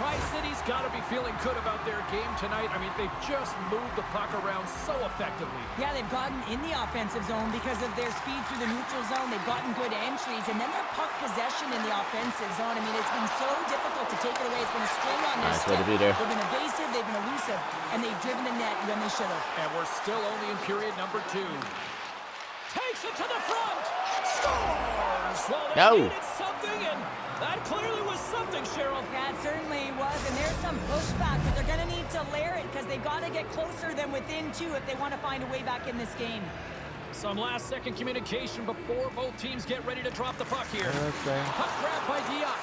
Tri-City's got to be feeling good about their game tonight. I mean, they've just moved the puck around so effectively. Yeah, they've gotten in the offensive zone because of their speed through the neutral zone. They've gotten good entries, and then their puck possession in the offensive zone. I mean, it's been so difficult to take it away. It's been a string on their stick. They've been evasive, they've been elusive, and they've driven the net when they should have. And we're still only in period number 2. Takes it to the front. Scores! Well, they needed something, and that clearly was something, Cheryl. That certainly was, and there's some pushback, but they're going to need to layer it because they've got to get closer than within 2 if they want to find a way back in this game. Some last-second communication before both teams get ready to drop the puck here. Okay. Puck grab by Diop.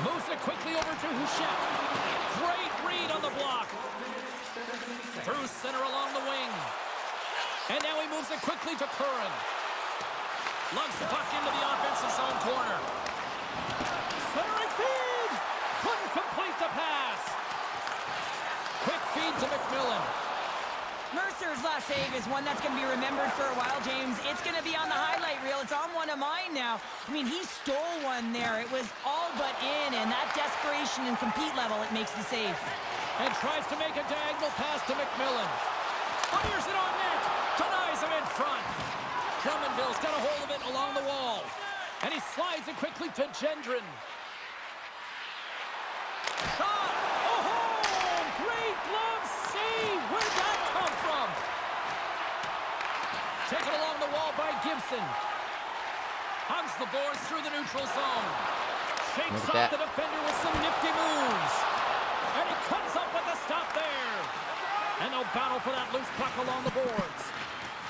Moves it quickly over to Houchette. Great read on the block. Through center along the wing. And now he moves it quickly to Curran. Lugs the puck into the offensive zone corner. Centering feed! Couldn't complete the pass. Quick feed to McMillan. Mercer's last save is one that's going to be remembered for a while, James. It's going to be on the highlight reel. It's on one of mine now. I mean, he stole one there. It was all but in, and that desperation and compete level, it makes the save. And tries to make a diagonal pass to McMillan. Fires it on net. Denies him in front. Drummondville's got a hold of it along the wall. And he slides it quickly to Gendron. Shot! Oh, great glove save! Where'd that come from? Taken along the wall by Gibson. Hugs the boards through the neutral zone. Shakes off the defender with some nifty moves. And he comes up with a stop there. And they'll battle for that loose puck along the boards.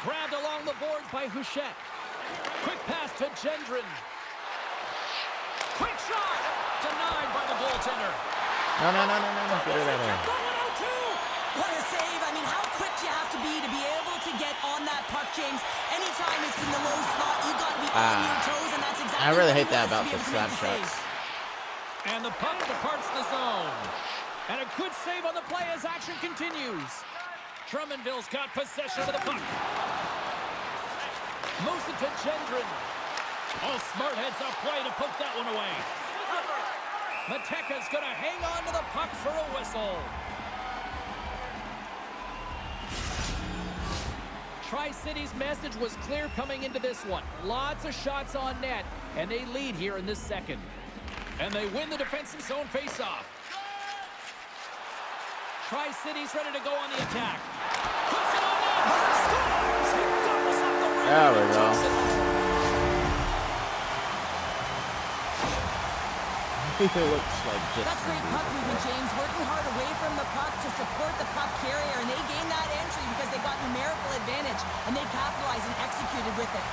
Grabbed along the boards by Houchette. Quick pass to Gendron. Quick shot! Denied by the goaltender. No. Get it out of there. What a save. I mean, how quick you have to be able to get on that puck, James. Anytime it's in the low slot, you got to be on your toes, and that's exactly I really what hate that about the slap shots. And the puck departs the zone. And a good save on the play as action continues. Drummondville's got possession of the puck. Moves it to Gendron. Oh, smart heads-up play to poke that one away. Mateka's going to hang on to the puck for a whistle. Tri-City's message was clear coming into this one. Lots of shots on net, and they lead here in this second. And they win the defensive zone faceoff. Tri-City's ready to go on the attack. Puts it on net. Scores! He doubles up the rim. There we go. It looks like just That's great puck movement, James. Working hard away from the puck to support the puck carrier, and they gained that entry because they got numerical advantage, and they capitalized and executed with it.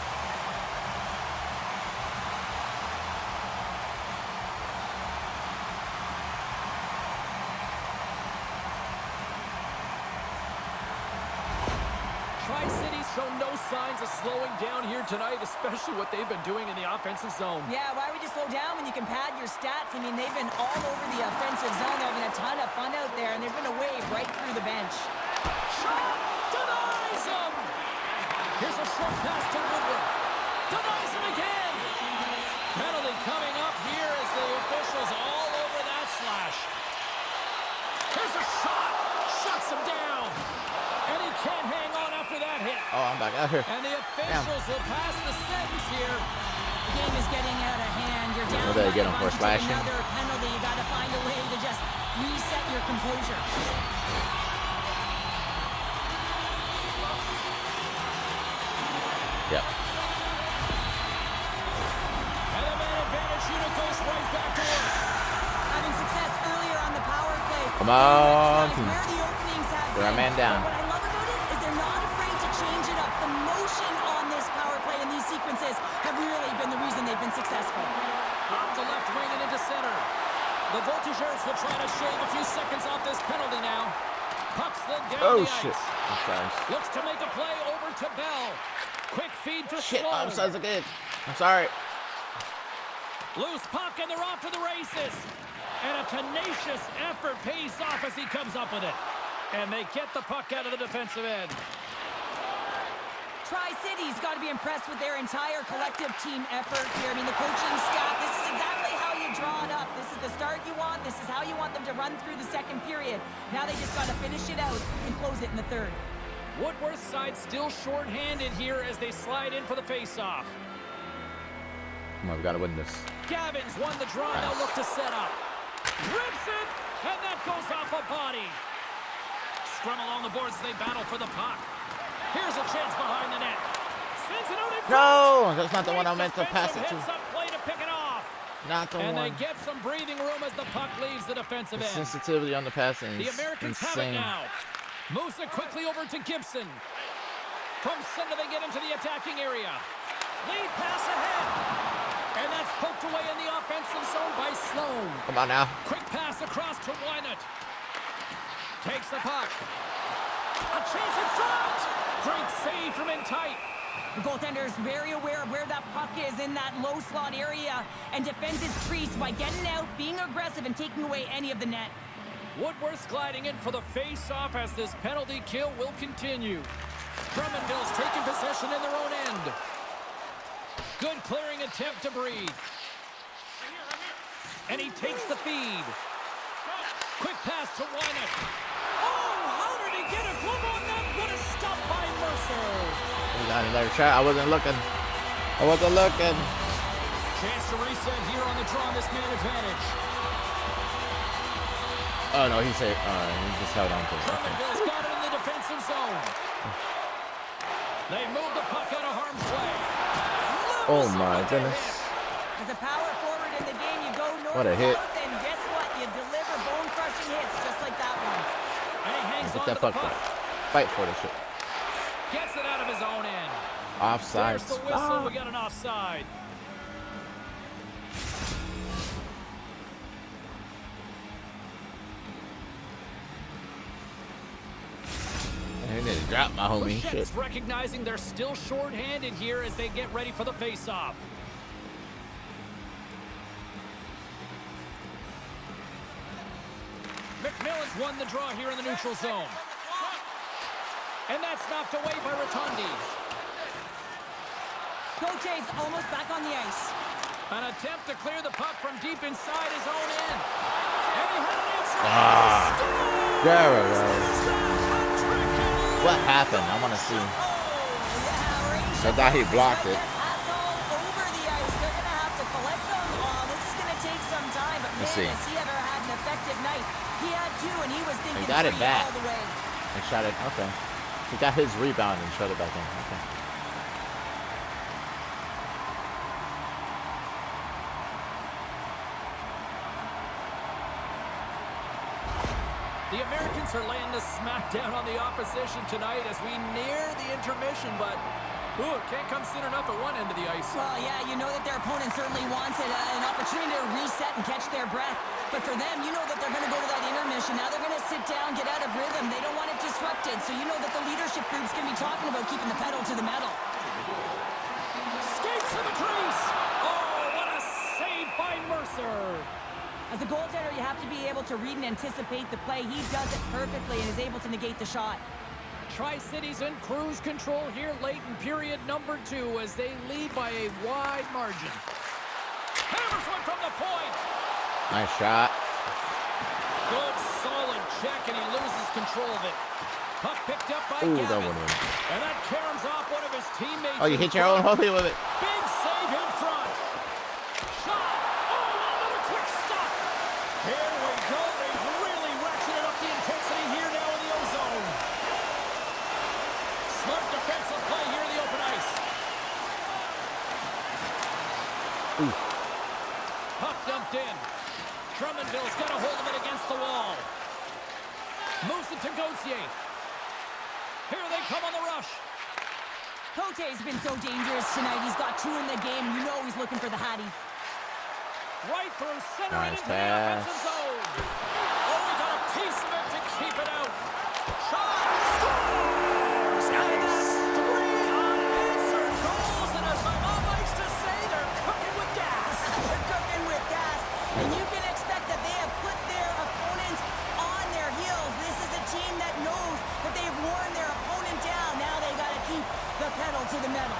Tri-City's shown no signs of slowing down here tonight, especially what they've been doing in the offensive zone. Yeah, why would you slow down when you can pad your stats? I mean, they've been all over the offensive zone. They're having a ton of fun out there, and there's been a wave right through the bench. Shot! Denies him! Here's a short pass to Woodward. Denies him again! Penalty coming up here as the officials all over that slash. Here's a shot! Shuts him down! And he can't hang on after that hit. Oh, I'm back out here. And the officials will pass the sentence here. The game is getting out of hand. You're down What do they by get a him for bunch. You take slashing? another penalty. You got to find a way to just reset your composure. Yep. And the man advantage unit goes right back to work. Having success earlier on the power play. Come on. Guys, where the openings have They're a been. man down. But what I love about it is they're not afraid to change it up. The motion on this power play and these sequences have really been the reason they've been successful. Off the left wing and into center. The Voltigeurs will try to shave a few seconds off this penalty now. Puck slid down Oh, the shit. ice. I'm sorry. Looks to make a play over to Bell. Quick feed to Shit, Sloan. I'm sorry again. I'm sorry. Loose puck and they're off to the races. And a tenacious effort pays off as he comes up with it. And they get the puck out of the defensive end. Tri-City's got to be impressed with their entire collective team effort here. I mean, the coaching staff, this is exactly how you draw it up. This is the start you want. This is how you want them to run through the second period. Now they just got to finish it out and close it in the third. Woodworth's side still short-handed here as they slide in for the face-off. Come on, we gotta win this. Gavins won the draw, now look to set up. Rips it, and that goes off a body. Scrum along the boards as they battle for the puck. Here's a chance behind the net. Sends it out in front. No, that's not the one I meant to pass it to. Heads up play to pick it off. Not the And one. they get some breathing room as the puck leaves the defensive The end. sensitivity on the passing The is Americans have it insane. now. Moves it quickly over to Gibson. From center they get into the attacking area. Lead pass ahead. And that's poked away in the offensive zone by Sloan. Come on now. Quick pass across to Wynot. Takes the puck. A chance in front. Great save from in tight. The goaltender is very aware of where that puck is in that low slot area and defends his crease by getting out, being aggressive, and taking away any of the net. Woodworth's gliding in for the face-off as this penalty kill will continue. Drummondville's taking possession in their own end. Good clearing attempt to breathe. And he takes the feed. Quick pass to Wynot. Oh, how did he get a glove on that? What a stop by Mercer. We got another shot. I wasn't looking. Chance to reset here on the draw on this man advantage. Oh no, he said. He just held on to it. Okay. Drummondville's got it in the defensive zone. They move the puck out of harm's way. Oh my goodness. As a power forward in the game, you go north, What a hit. south, and guess what? You deliver bone-crushing hits just like that one. And he hangs Get on that to the puck puck. back. Fight for the shit. Gets it out of his own end. Offside. There's the whistle. We got an offside. I need to drop my homie. Shit. Bouchette's recognizing they're still short-handed here as they get ready for the face-off. McMillan's won the draw here in the neutral zone. And that's knocked away by Rotondi. Coche's almost back on the ice. An attempt to clear the puck from deep inside his own end. And he had an answer. There we go. What happened? I want to see. I thought he blocked it. That's all over the ice. They're going to have to collect them all. This is going to take some time, but man, has he ever had an effective night. He had two, and he was thinking got it back. all the way. And shot it. Okay. He got his rebound and shot it back in. Okay. The Americans are laying the smackdown on the opposition tonight as we near the intermission, but it can't come soon enough at one end of the ice. Well, yeah, you know that their opponent certainly wants it, an opportunity to reset and catch their breath. But for them, you know that they're going to go to that intermission. Now they're going to sit down, get out of rhythm. They don't want it disrupted. So you know that the leadership group's going to be talking about keeping the pedal to the metal. Skates to the crease. Oh, what a save by Mercer. As a goaltender, you have to be able to read and anticipate the play. He does it perfectly and is able to negate the shot. Tri-Cities in cruise control here late in period number 2 as they lead by a wide margin. Hammers one from the point. Nice shot. Good, solid check, and he loses control of it. Puck picked up by Ooh, Gavin. that one in. And that caroms off one of his teammates. Oh, you hit your own hockey with it. Big save in front. Shot. Oh, another quick stop. Here we go. They've really ratcheted up the intensity here now in the O-zone. Smart defensive play here in the open ice. Ooh. Puck dumped in. Drummondville's got a hold of it against the wall. Moves it to Gauthier. Here they come on the rush. Cote's been so dangerous tonight. He's got 2 in the game, and you know he's looking for the Hattie. Right through center and Nice into the pass. offensive zone. Oh, he got a piece of it to keep it out. Shot. Scores. And that's 3 unanswered goals. And as my mom likes to say, they're cooking with gas. They're cooking with gas, and you can expect that they have put their opponents on their heels. This is a team that knows that they've worn their opponent down. Now they got to keep the pedal to the metal.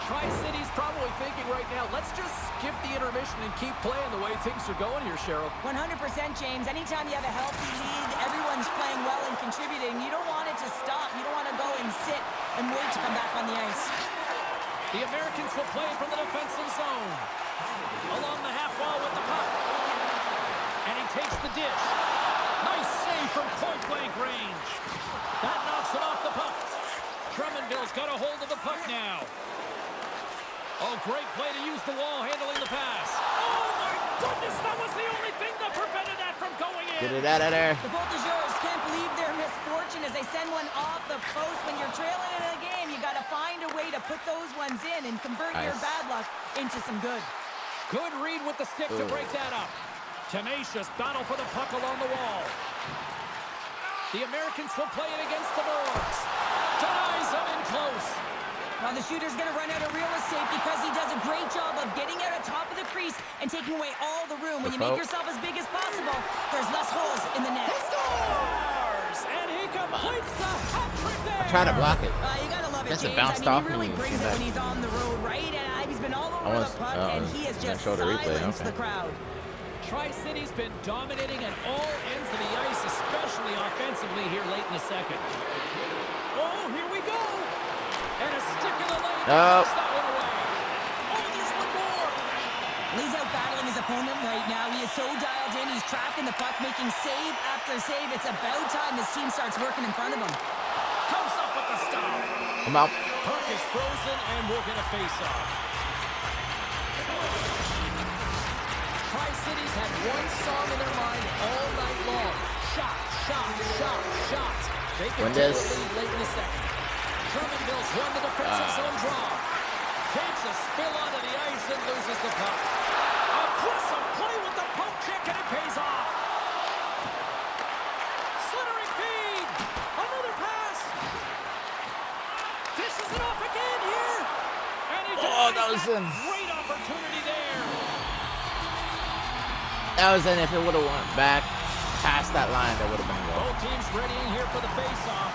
Tri-City's probably thinking right now, let's just skip the intermission and keep playing the way things are going here, Cheryl. 100%, James. Anytime you have a healthy lead, everyone's playing well and contributing. You don't want it to stop. You don't want to go and sit and wait to come back on the ice. The Americans will play from the defensive zone. Along the half wall with the puck. And he takes the dish. Nice save from point-blank range. That knocks him off the puck. Drummondville's got a hold of the puck now. Oh, great play to use the wall handling the pass. Oh, my goodness, that was the only thing that prevented that from going in. Get it out of there. The Voltigeurs can't believe their misfortune as they send one off the post. When you're trailing in a game, you got to find a way to put those ones in and convert your bad luck into some good. Good read with the stick to break that up. Tenacious battle for the puck along the wall. The Americans will play it against the boards. Denies him in close. Well, the shooter's going to run out of real estate because he does a great job of getting out on top of the crease and taking away all the room. When you make yourself as big as possible, there's less holes in the net. He scores! And he completes the hat trick there. I tried to block it. You got to love it, Guess it James. bounced I off mean, he really me. brings it when he's on the road, right? And he's been all over the puck, and he has just silenced the crowd. Tri-City's been dominating at all ends of the ice, especially offensively here late in the second. Oh, here we go. And a stick in the lane. No. Takes that one away. Oh, there's one more. He's out battling his opponent right now. He is so dialed in. He's tracking the puck, making save after save. It's about time his team starts working in front of him. Comes up with the stop. I'm out. Puck is frozen, and we'll get a face-off. Tri-Cities had one song in their mind all night long. Shot, shot, shot, shot. They can take the lead late in the second. Drummondville's won the defensive zone draw. Takes a spill onto the ice and loses the puck. Aggressive play with the poke check, and it pays off. Slithering feed. Another pass. Dishes it off again here. And he Oh, that was in. great opportunity there. That was in if it would have went back past that line, that would have been a goal. Both teams readying here for the face-off.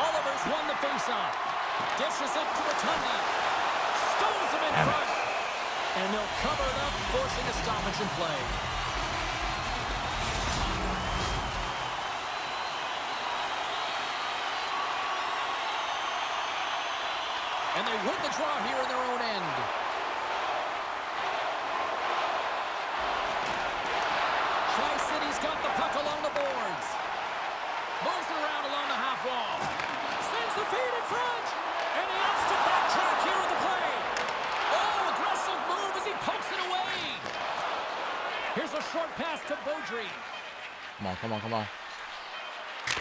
Oliver's won the face-off. Dishes it to Rotundi. Stones him in front. And they'll cover it up, forcing a stoppage in play. And they win the draw here in their own end. Tri-City's got the puck along the boards. Moves it around along the half wall. Sends the feed in front. And he opts to backtrack here in the play. Oh, aggressive move as he pokes it away. Here's a short pass to Beaudry. Come on, come on, come on.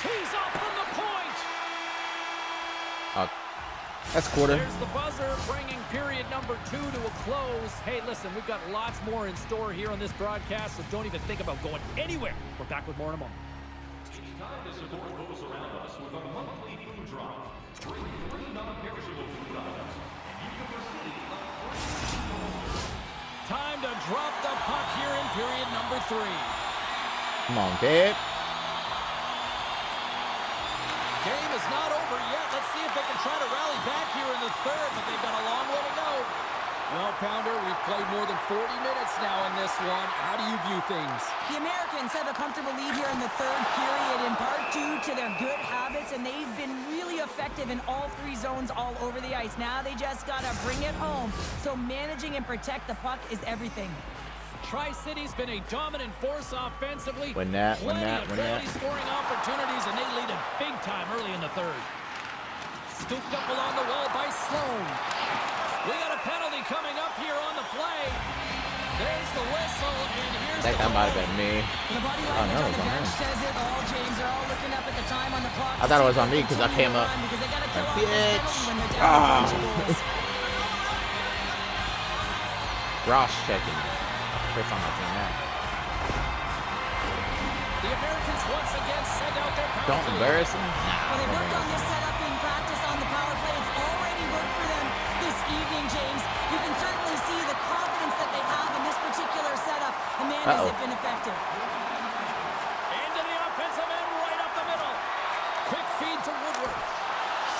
He's off from the point. That's quarter. There's the buzzer, bringing period number 2 to a close. Hey, listen, we've got lots more in store here on this broadcast, so don't even think about going anywhere. We're back with more in a moment. It's time to support those around us with our monthly food drive. Bring 3 non-perishable food items, and you can receive a free. Time to drop the puck here in period number 3. Come on, Dave. Game is not over yet. Let's see if they can try to rally back here in the third, but they've got a long way to go. Well, Pounder, we've played more than 40 minutes now in this one. How do you view things? The Americans have a comfortable lead here in the third period, in part due to their good habits, and they've been really effective in all 3 zones all over the ice. Now they just got to bring it home. So managing and protect the puck is everything. Tri-City's been a dominant force offensively. Win that, win Plenty that, of win that. early scoring opportunities, and they lead it big time early in the third. Scooped up along the wall by Sloan. We got a penalty coming up here on the play. There's the whistle, and here's That might have been me. The body Oh, language no, on it was the on bench him. says it all, James. They're all looking up at the time on the clock. I thought it was on me because I came up. Because they gotta kill off Bitch. this penalty when they're down by 2 goals. Ross checking. First time I've seen that. The Americans once again send out their power Don't play. embarrass him. Well, they Nah. worked on this setup in practice on the power play. It's already worked for them this evening, James. You can certainly see the confidence that they have in this particular setup. And man, has it been effective. Into the offensive end, right up the middle. Quick feed to Woodward.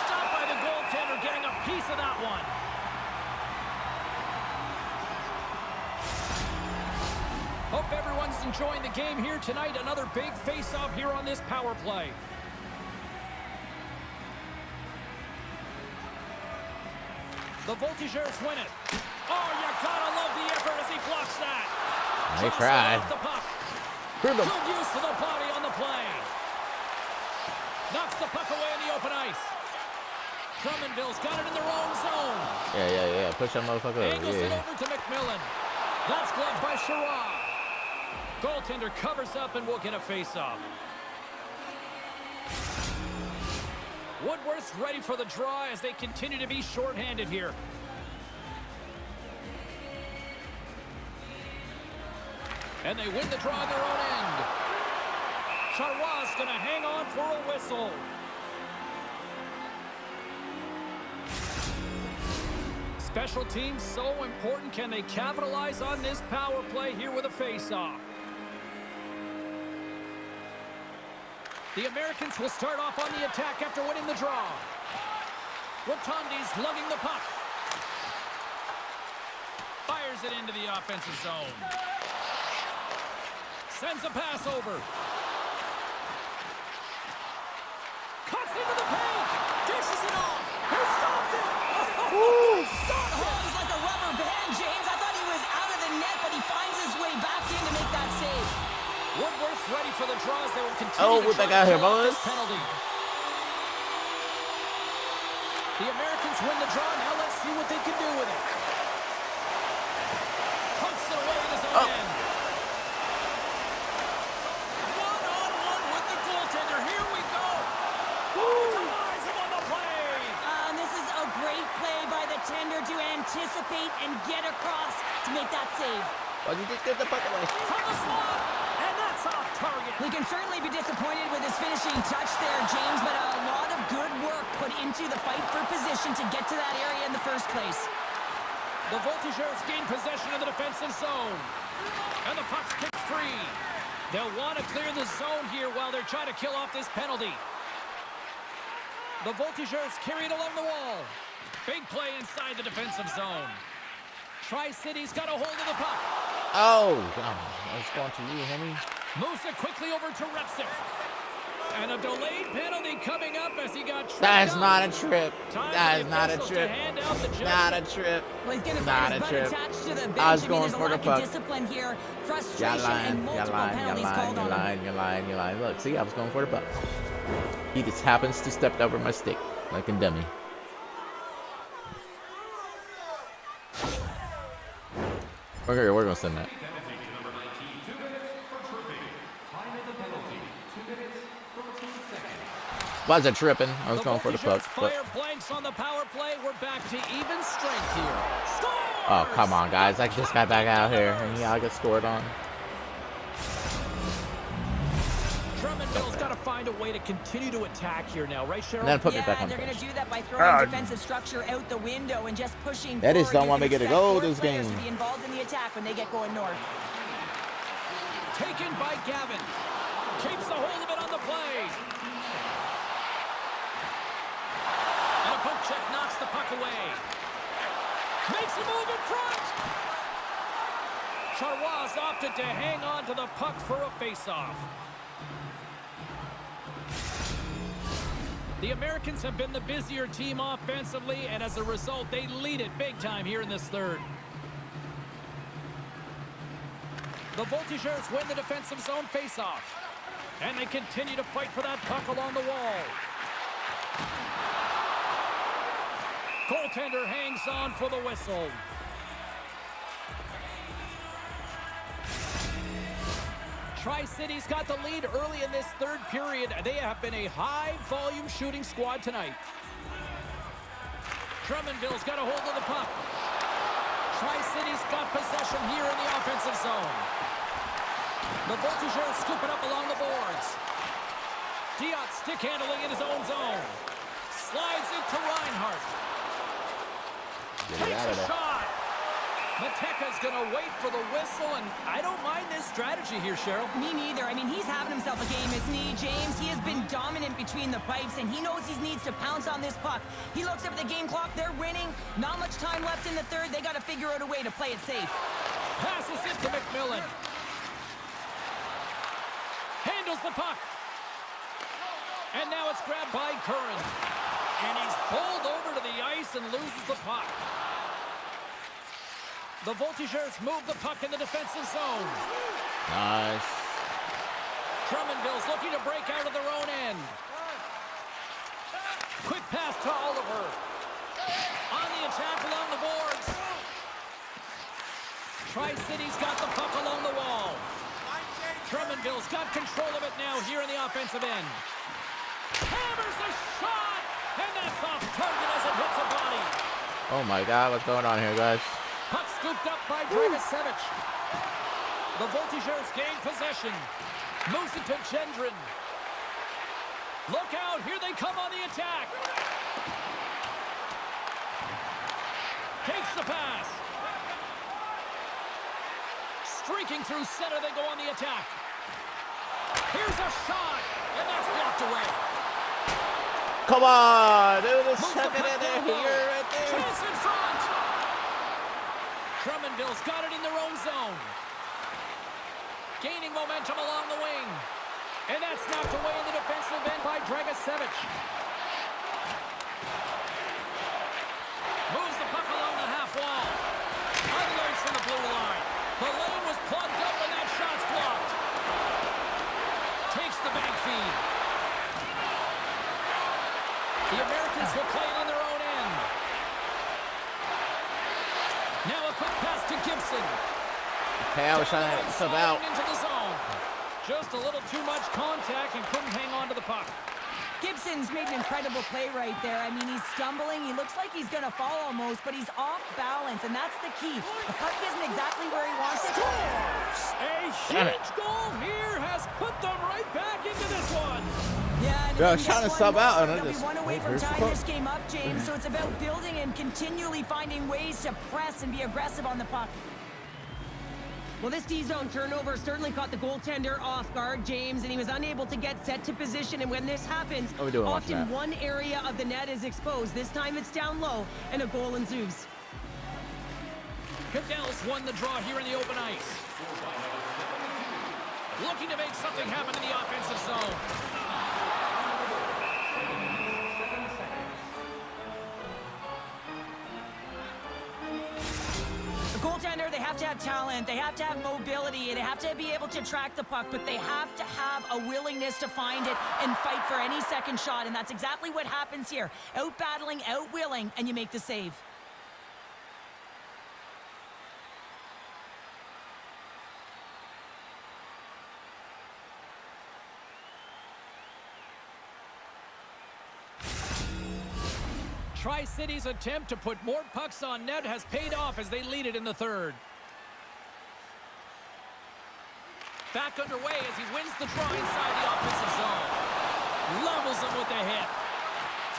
Stopped by the goaltender, getting a piece of that one. Hope everyone's enjoying the game here tonight. Another big face-off here on this power play. The Voltigeurs win it. Oh, you gotta love the effort as he blocks that. They Tossed tried. off the puck. Screw them. Good use of the body on the play. Knocks the puck away in the open ice. Drummondville's got it in their own zone. Yeah. Push that motherfucker over. Angles it Yeah. over to McMillan. That's gloved by Sherrod. Goaltender covers up and will get a face-off. Woodworth's ready for the draw as they continue to be shorthanded here. And they win the draw on their own end. Charrois going to hang on for a whistle. Special teams so important. Can they capitalize on this power play here with a face-off? The Americans will start off on the attack after winning the draw. Rotundi's lugging the puck. Fires it into the offensive zone. Sends a pass over. Cuts into the paint. Dishes it off. He stopped it. Stopped it. He's like a rubber band, James. I thought he was out of the net, but he finds his way back in to make that save. Woodworth's ready for the draws. They will continue Oh, to what try they got to here, kill off this boys? penalty. The Americans win the draw. Now let's see what they can do with it. Punts it away in his own end. One-on-one with the goaltender. Here we go. Ties him on the play. And this is a great play by the tender to anticipate and get across to make that save. Why'd you just get the puck away? From the slot. And that's off target. We can certainly be disappointed with his finishing touch there, James, but a lot of good work put into the fight for position to get to that area in the first place. The Voltigeurs gain possession of the defensive zone. And the puck's kicked free. They'll want to clear the zone here while they're trying to kill off this penalty. The Voltigeurs carry it along the wall. Big play inside the defensive zone. Tri-City's got a hold of the puck. Oh, I was going to you, Henry. Moves it quickly over to Repsic. And a delayed penalty coming up as he got tripped That is up. not a trip. That is not a Officials to trip. hand out the judgment. Not a trip. Well, he's going to Not find a his butt trip. attached to the bench. I was mean, going there's a for the lack of puck. discipline here, You're frustration, lying. and You're multiple lying. You're penalties lying. called You're on him. lying. You're lying. You're lying. Look, see, I was going for the puck. He just happens to step over my stick like a dummy. We're going to send that. Was it tripping? I was going for the puck. But... Fire blanks on the power play. We're back to even strength here. Scores! Oh, come on, guys. I just got back out here, and y'all get scored on. Drummondville's got to find a way to continue to attack here now, right, Cheryl? And then put me back on they're the going to bench. do that by throwing defensive structure out the window and just pushing That is forward. don't want me to get a You can goal expect this four players game. to be involved in the attack when they get going north. Taken by Gavin. Keeps a hold of it on the play. And a poke check knocks the puck away. Makes a move in front. Charrois opted to hang on to the puck for a face-off. The Americans have been the busier team offensively, and as a result, they lead it big time here in this third. The Voltigeurs win the defensive zone face-off. And they continue to fight for that puck along the wall. Goaltender hangs on for the whistle. Tri-City's got the lead early in this third period. They have been a high-volume shooting squad tonight. Drummondville's got a hold of the puck. Tri-City's got possession here in the offensive zone. The Voltigeurs scoop it up along the boards. Diot stick handling in his own zone. Slides it to Reinhardt. Get it out of Takes a there. shot. Mateka's going to wait for the whistle, and I don't mind this strategy here, Cheryl. Me neither. I mean, he's having himself a game, isn't he, James? He has been dominant between the pipes, and he knows he needs to pounce on this puck. He looks up at the game clock. They're winning. Not much time left in the third. They got to figure out a way to play it safe. Passes it to McMillan. Handles the puck. And now it's grabbed by Curran. And he's bowled over to the ice and loses the puck. The Voltigeurs move the puck in the defensive zone. Nice. Drummondville's looking to break out of their own end. Quick pass to Oliver. On the attack along the boards. Tri-City's got the puck along the wall. Drummondville's got control of it now here in the offensive end. Hammers a shot! And that's off target as it hits a body. Oh my God, what's going on here, guys? Puck scooped up by Dragicevic. The Voltigeurs gain possession. Moves it to Gendron. Look out, here they come on the attack. Takes the pass. Streaking through center, they go on the attack. Here's a shot, and that's blocked away. Come on, dude, just Moves chuck the it puck in there, down low. here, right there. Chance in front. Drummondville's got it in their own zone. Gaining momentum along the wing. And that's knocked away in the defensive end by Dragicevic. Moves the puck along the half wall. Unloads from the blue line. The lane was plugged up and that shot's blocked. Takes the back feed. The Americans will play it in their own end. Now a quick pass to Gibson. Okay, I was trying to sub out. Into the zone. Just a little too much contact and couldn't hang on to the puck. Gibson's made an incredible play right there. I mean, he's stumbling. He looks like he's going to fall almost, but he's off balance, and that's the key. The puck isn't exactly where he wants it. A huge goal here has put them right back into this one. Yeah, and and Yeah, I then was get trying to one sub more. out, and I They'll be just- one away from here's the tying puck. this game up, James. So it's about building and continually finding ways to press and be aggressive on the puck. Well, this D-zone turnover certainly caught the goaltender off guard, James, and he was unable to get set to position. And when this happens, What are we doing watching often that? one area of the net is exposed. This time it's down low, and a goal ensues. Cadell's won the draw here in the open ice. Looking to make something happen in the offensive zone. The goaltender, they have to have talent, they have to have mobility, they have to be able to track the puck, but they have to have a willingness to find it and fight for any second shot, and that's exactly what happens here. Out-battling, out-willing, and you make the save. Tri-City's attempt to put more pucks on net has paid off as they lead it in the third. Back underway as he wins the draw inside the offensive zone. Levels him with the hit.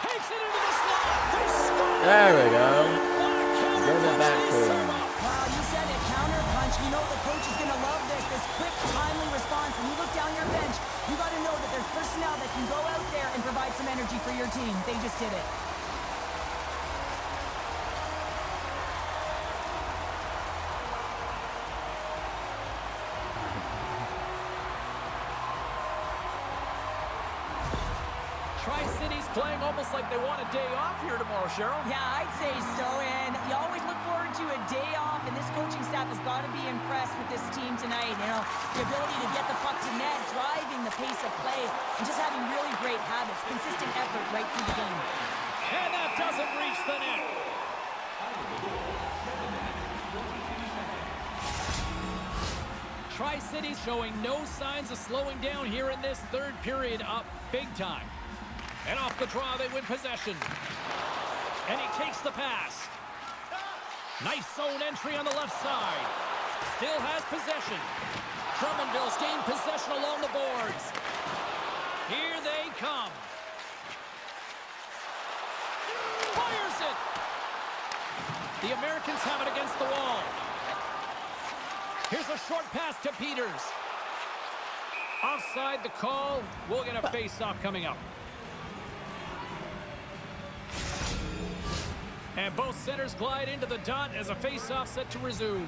Takes it into the slot. They score! There we go. What a counter Give it punch back they to serve him. up. Wow, you said it, counter punch. You know the coach is going to love this quick, timely response. When you look down your bench, you got to know that there's personnel that can go out there and provide some energy for your team. They just did it. Tri-City's playing almost like they want a day off here tomorrow, Cheryl. Yeah, I'd say so, and you always look forward to a day off, and this coaching staff has got to be impressed with this team tonight. You know, the ability to get the puck to net, driving the pace of play, and just having really great habits, consistent effort right through the game. And that doesn't reach the net. Tri-City's showing no signs of slowing down here in this third period, up big time. And off the draw, they win possession. And he takes the pass. Nice zone entry on the left side. Still has possession. Drummondville's gained possession along the boards. Here they come. Fires it. The Americans have it against the wall. Here's a short pass to Peters. Offside the call. We'll get a face-off coming up. And both centers glide into the dot as a face-off set to resume.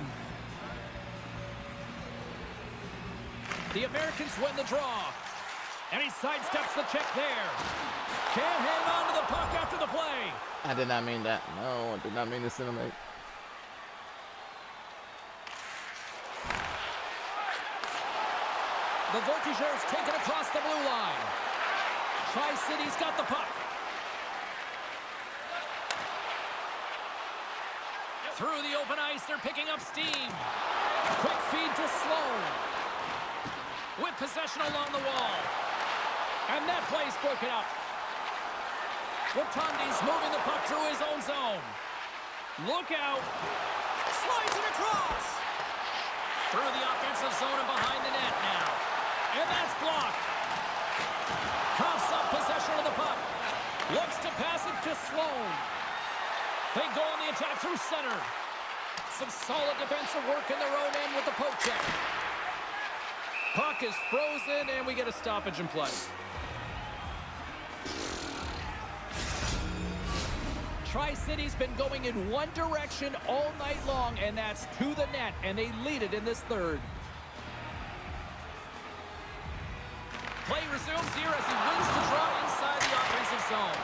The Americans win the draw. And he sidesteps the check there. Can't hang on to the puck after the play. I did not mean that. No, I did not mean to simulate. The Voltigeurs take it across the blue line. Tri-City's got the puck. Through the open ice, they're picking up steam. Quick feed to Sloan. With possession along the wall. And that play's broken up. Rotondi's moving the puck through his own zone. Look out. Slides it across. Through the offensive zone and behind the net now. And that's blocked. Coughs up possession of the puck. Looks to pass it to Sloan. They go on the attack through center. Some solid defensive work in their own end with the poke check. Puck is frozen, and we get a stoppage in play. Tri-City's been going in one direction all night long, and that's to the net, and they lead it in this third. Play resumes here as he wins the draw inside the offensive zone.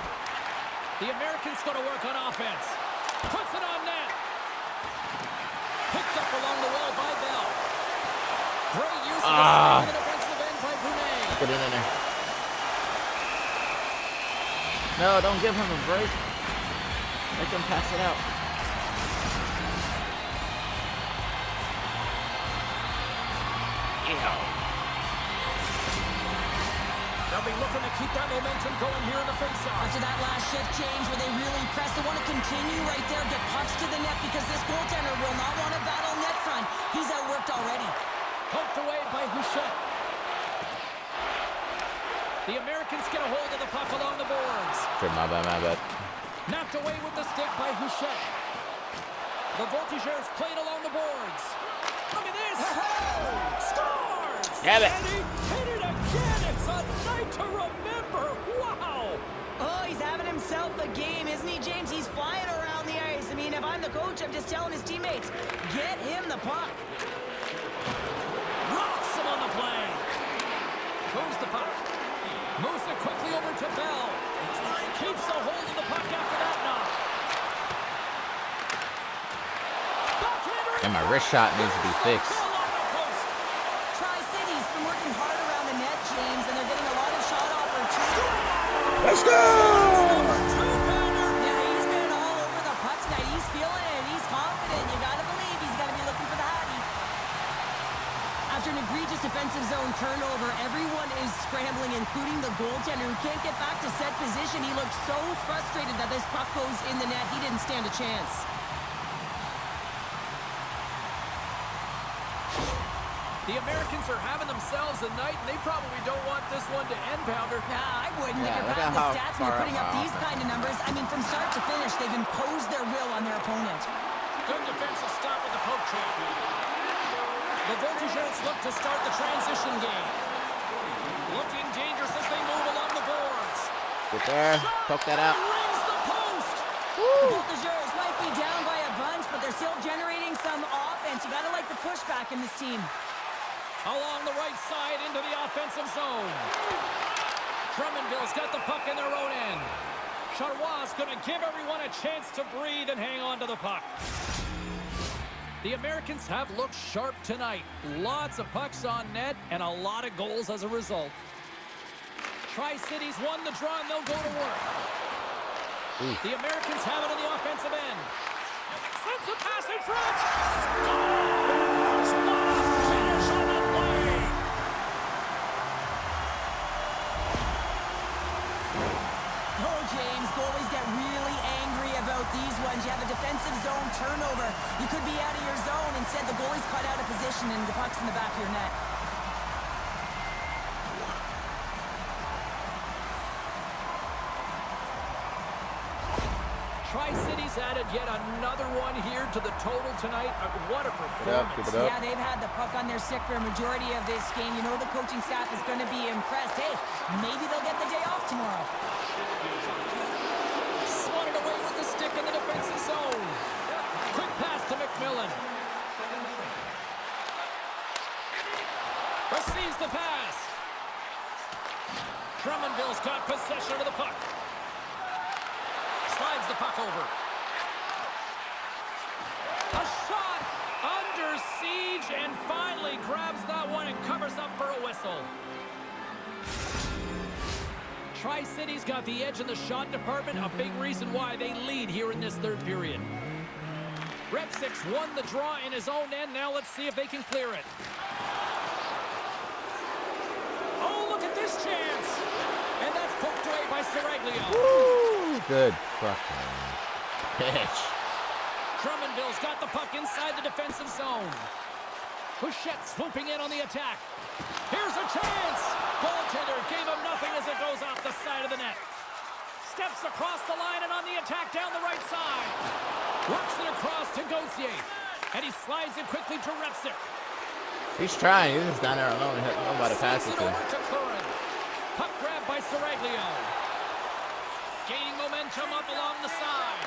The Americans go to work on offense. Puts it on net. Picked up along the wall by Bell. Great use of the defensive end by Brunet. Get it in there. No, don't give him a break. Make him pass it out. They'll be looking to keep that momentum going here in the faceoff. After that last shift change where they really press, they want to continue right there, get pucks to the net because this goaltender will not want to battle net front. He's outworked already. Poked away by Houchette. The Americans get a hold of the puck along the boards. Sure, my bad. Knocked away with the stick by Houchette. The Voltigeurs played along the boards. Look at this! Scores! Damn it! And he hit it again! It's a night to remember! Wow! Oh, he's having himself a game, isn't he, James? He's flying around the ice. I mean, if I'm the coach, I'm just telling his teammates, get him the puck. Rocks him on the play. Moves the puck. Moves it quickly over to Bell. Keeps a hold of the puck after that knock. And my wrist shot needs to be fixed. Tri-City's been working hard around the net, James, and they're getting a lot of shot opportunities. Let's go! Yeah, he's been all over the puck tonight. He's feeling it. He's confident. You gotta believe he's gotta be looking for the hattie. After an egregious defensive zone turnover, everyone is scrambling, including the goaltender who can't get back to set position. He looked so frustrated that this puck goes in the net. He didn't stand a chance. The Americans are having themselves a night, and they probably don't want this one to end, Pounder. Nah, I wouldn't. Yeah, If you're look at grabbing the how stats and you're far putting up our these kind of numbers, I mean, from start to finish, they've imposed their will on their opponent. Good defensive stop with the poke check. The Voltigeurs look to start the transition game. Looking dangerous as they move along the boards. Get there. Poke that out. Rings the post. The Voltigeurs might be down by a bunch, but they're still generating some offense. You gotta like the pushback in this team. Along the right side into the offensive zone. Drummondville's got the puck in their own end. Charrois going to give everyone a chance to breathe and hang on to the puck. The Americans have looked sharp tonight. Lots of pucks on net and a lot of goals as a result. Tri-Cities won the draw and they'll go to work. The Americans have it on the offensive end. Sends a pass in front. Scores! What a finish on the play! Oh, James, goalies get really angry about these ones. You have a defensive zone turnover. You could be out of your zone. Instead, the goalie's cut out of position and the puck's in the back of your net. Tri-Cities added yet another one here to the total tonight. What a performance. Keep it up. Yeah, they've had the puck on their stick for a majority of this game. You know the coaching staff is going to be impressed. Hey, maybe they'll get the day off tomorrow. Swatted away with the stick in the defensive zone. Quick pass to McMillan. Receives the pass. Drummondville's got possession of the puck. Slides the puck over. A shot under siege and finally grabs that one and covers up for a whistle. Tri-Cities got the edge in the shot department, a big reason why they lead here in this third period. Rep 6 won the draw in his own end. Now let's see if they can clear it. Oh, look at this chance. And that's poked away by Saraglio. Woo! Good fucking pitch. Drummondville's got the puck inside the defensive zone. Houchette swooping in on the attack. Here's a chance. Goaltender gave him nothing as it goes off the side of the net. Steps across the line and on the attack down the right side. Works it across to Gauthier. And he slides it quickly to Repsic. He's trying. He's just down there alone. Nobody Sends passes it him. over to Curran. Puck grab by Saraglio. Gaining momentum up along the side.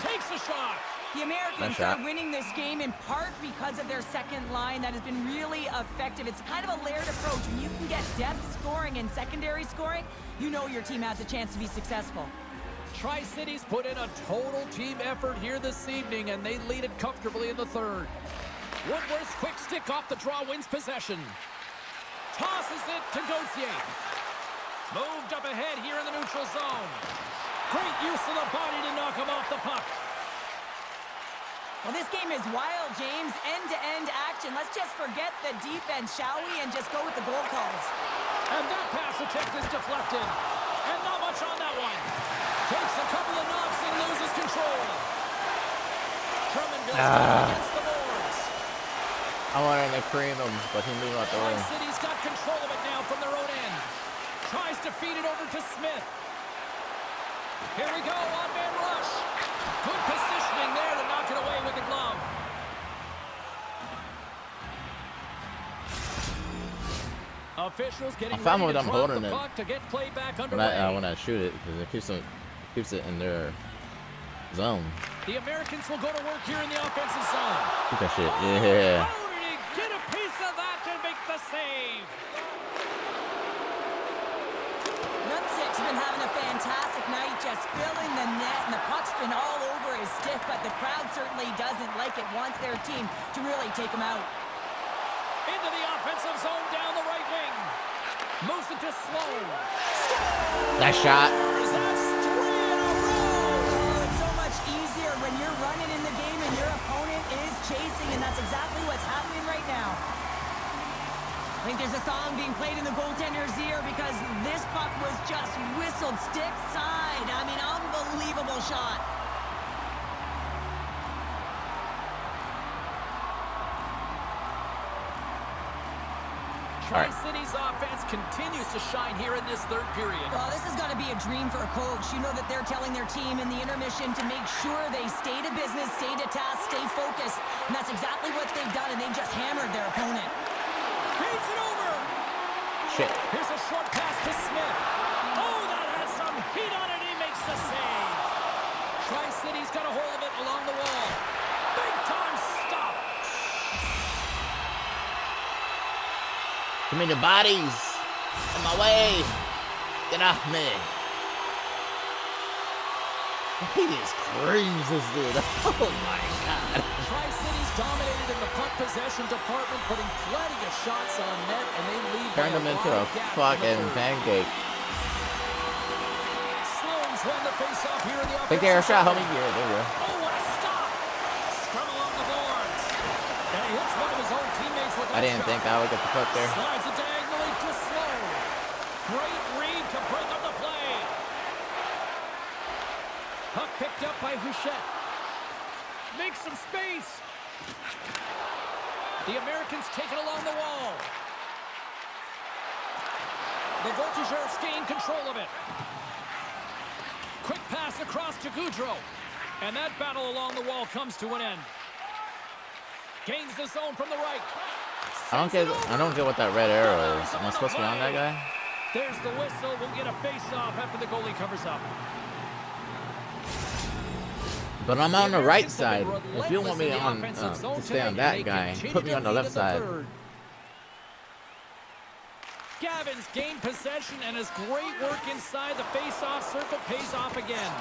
Takes a shot. The Americans are winning this game in part because of their second line that has been really effective. It's kind of a layered approach. When you can get depth scoring and secondary scoring, you know your team has a chance to be successful. Tri-Cities put in a total team effort here this evening, and they lead it comfortably in the third. Woodworth's quick stick off the draw wins possession. Tosses it to Gauthier. Moved up ahead here in the neutral zone. Great use of the body to knock him off the puck. Well, this game is wild, James. End-to-end action. Let's just forget the defense, shall we, and just go with the goal calls. And that pass attempt is deflected. And not much on that one. Takes a couple of knocks and loses control. Drummondville's down against the boards. I wanted to cream him, but he moved out the way. Tri-City's got control of it now from their own end. Tries to feed it over to Smith. Here we go, on-man rush. Good positioning there to knock it away with the glove. Officials getting found ready what to I'm drop holding the it puck to get play back underway. when I shoot it, because it keeps it in their zone. The Americans will go to work here in the offensive zone. Keep that shit. Oh, Yeah. how did he get a piece of that to make the save? Nutsik's been having a fantastic night, just filling the net, and the puck's been all over his stick, but the crowd certainly doesn't like it, wants their team to really take him out. Into the offensive zone down the right wing. Moves it to Sloan. That shot. That's 3 in a row. Oh, it's so much easier when you're running in the game and your opponent is chasing, and that's exactly what's happening right now. I think there's a song being played in the goaltender's ear because this puck was just whistled stick side. I mean, unbelievable shot. Tri-City's offense continues to shine here in this third period. Well, this has got to be a dream for a coach. You know that they're telling their team in the intermission to make sure they stay to business, stay to task, stay focused. And that's exactly what they've done, and they've just hammered their opponent. Feeds it over. Shit. Here's a short pass to Smith. Oh, that had some heat on it. He makes the save. Tri-City's got a hold of it along the wall. Big time stop. Give me the bodies. On my way. Get off me. He just creams this dude. Oh my god. Tri-City's dominated in the puck possession department, putting plenty of shots on net, and they lead by Turned him into a wide gap in the fucking third. pancake. Sloan's won the face-off here in the offensive Take care of shot, zone. homie. Yeah, there you go. Oh, what a stop! Scrum along the boards. And he hits one of his own teammates with that I didn't shot. think I would get the puck there. Slides it diagonally to Sloan. Great read to break up the play. Puck picked up by Houchette. Makes some space. The Americans take it along the wall. The Voltigeurs gain control of it. Quick pass across to Goudreau. And that battle along the wall comes to an end. Gains the zone from the right. I don't get what that red arrow is. Am I supposed to be on that guy? There's the whistle. We'll get a face-off after the goalie covers up. But I'm on the right side. If you want me on to stay on that guy, put me on the left side. Gavin's gained possession, and his great work inside the face-off circle pays off again.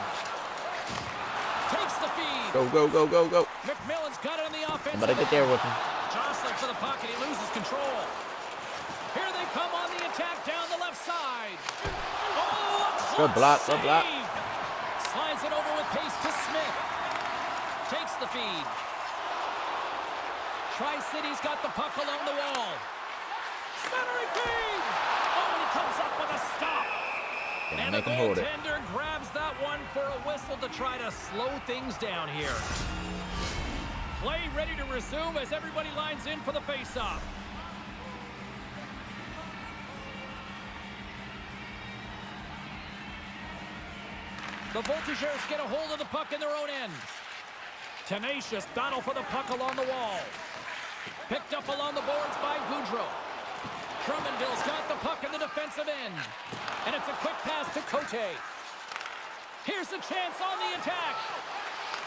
Takes the feed. Go, go, go, go, go. McMillan's got it on the offense. I'm about to get there with him. Jostling for the puck, and he loses control. Here they come on the attack down the left side. Oh, Good block, good block. Slides it over with pace to Smith. Takes the feed. Tri-City's got the puck along the wall. Centering feed. Oh, and he comes up with a stop. Gonna And make the him hold it. goaltender grabs that one for a whistle to try to slow things down here. Play ready to resume as everybody lines in for the face-off. The Voltigeurs get a hold of the puck in their own end. Tenacious battle for the puck along the wall. Picked up along the boards by Goudreau. Drummondville's got the puck in the defensive end. And it's a quick pass to Cote. Here's a chance on the attack.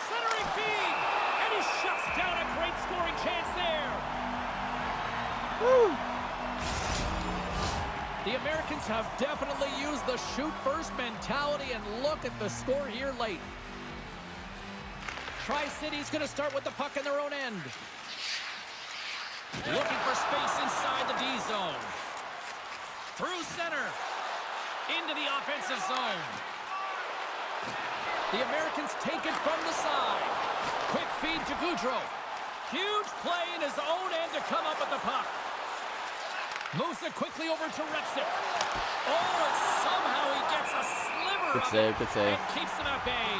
Centering feed. And he shuts down a great scoring chance there. Woo. The Americans have definitely used the shoot-first mentality, and look at the score here late. Tri-City's going to start with the puck in their own end. Looking for space inside the D zone. Through center. Into the offensive zone. The Americans take it from the side. Quick feed to Goudreau. Huge play in his own end to come up with the puck. Moves it quickly over to Repsic. Oh, and somehow he gets a sliver Good of save, it good save. and keeps them at bay.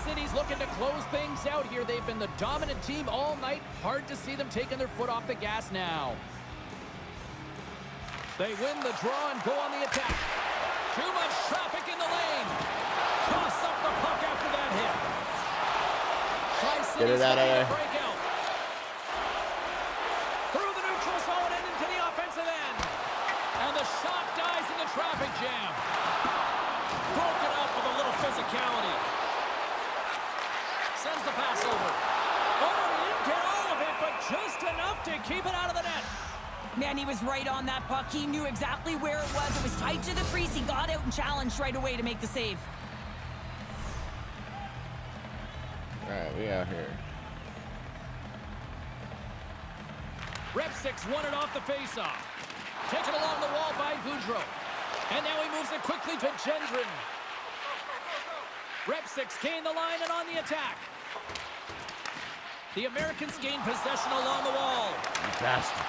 Tri-City's looking to close things out here. They've been the dominant team all night. Hard to see them taking their foot off the gas now. They win the draw and go on the attack. Too much traffic in the lane. Toss up the puck after that hit. Get it out of there. Breakout. Through the neutral zone and into the offensive end. And the shot dies in the traffic jam. Broken up with a little physicality. Sends the pass over. Oh, he didn't get all of it, but just enough to keep it out of the net. Man, he was right on that puck. He knew exactly where it was. It was tight to the crease. He got out and challenged right away to make the save. All right, we out here. Rep 6 won it off the faceoff. Taken along the wall by Goudreau. And now he moves it quickly to Gendron. Rep 6 gain the line and on the attack. The Americans gain possession along the wall. Bastard.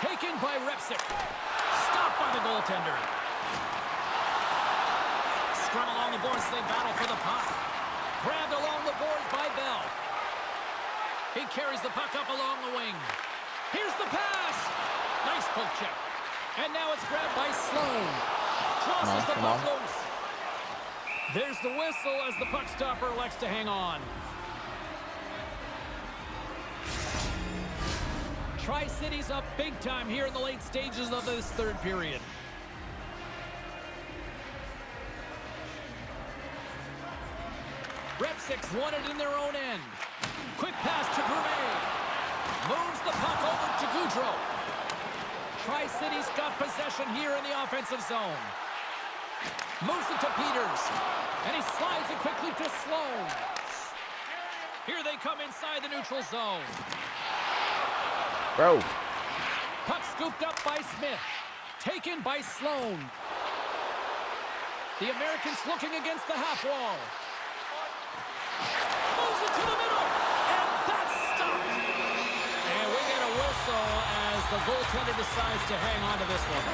Taken by Rep 6. Stopped by the goaltender. Scrum along the boards as they battle for the puck. Grabbed along the boards by Bell. He carries the puck up along the wing. Here's the pass. Nice poke check. And now it's grabbed by Sloan. Crosses the puck loose. There's the whistle as the puck stopper elects to hang on. Tri-City's up big time here in the late stages of this third period. Rep 6 won it in their own end. Quick pass to Brunet. Moves the puck over to Goudreau. Tri-City's got possession here in the offensive zone. Moves it to Peters. And he slides it quickly to Sloan. Here they come inside the neutral zone. Bro. Puck scooped up by Smith. Taken by Sloan. The Americans looking against the half wall. Moves it to the middle. And that's stopped. And we get a whistle as the goaltender decides to hang on to this one.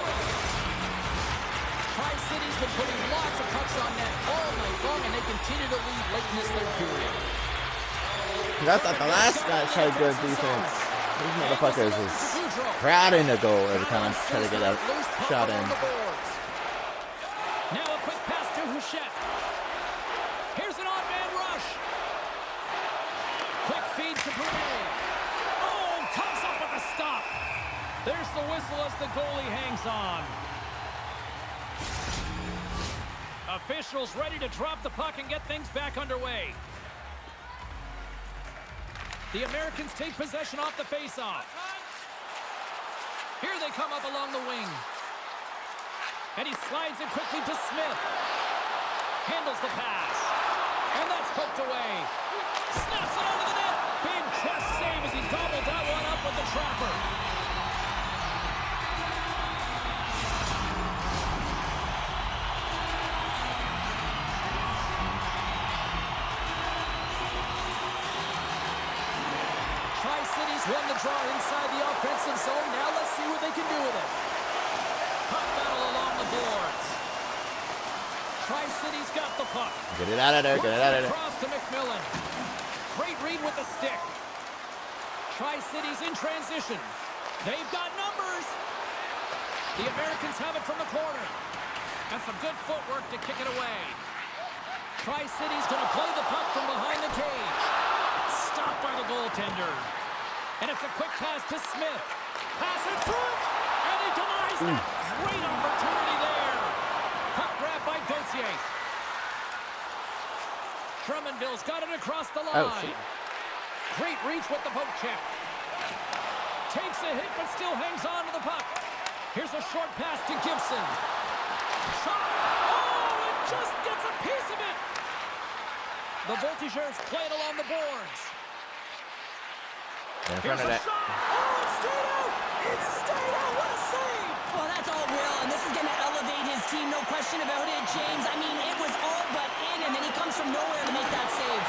Tri-City's been putting lots of pucks on net all night long, and they continue to lead late in this third period. I thought the last guy tried good defense. These motherfuckers is crowding the goal every time I try to get a shot in. Now a quick pass to Houchette. Here's an odd-man rush. Quick feed to Brunet. Oh, comes up with a stop. There's the whistle as the goalie hangs on. Officials ready to drop the puck and get things back underway. The Americans take possession off the faceoff. Here they come up along the wing. And he slides it quickly to Smith. Handles the pass. And that's poked away. Snaps it over the net. Big chest save as he gobbled that one up with the trapper. Tri-City's won the draw inside the offensive zone. Now let's see what they can do with it. Puck battle along the boards. Tri-City's got the puck. Get it out of there, get it out of there. Cross to McMillan. Great read with the stick. Tri-City's in transition. They've got numbers. The Americans have it from the corner. And some good footwork to kick it away. Tri-City's going to play the puck from behind the cage. Stopped by the goaltender. And it's a quick pass to Smith. Pass in front. And he denies that. Great opportunity there. Puck grab by Gauthier. Drummondville's got it across the line. Oh, great reach with the poke check. Takes a hit but still hangs on to the puck. Here's a short pass to Gibson. Shot. Oh, it just gets a piece of it. The Voltigeurs play it along the boards. In Here's front of a that. shot. Oh, it stayed out. It stayed out. What a save. Well, that's all Will, and this is going to elevate his team, no question about it, James. I mean, it was all but in, and then he comes from nowhere to make that save.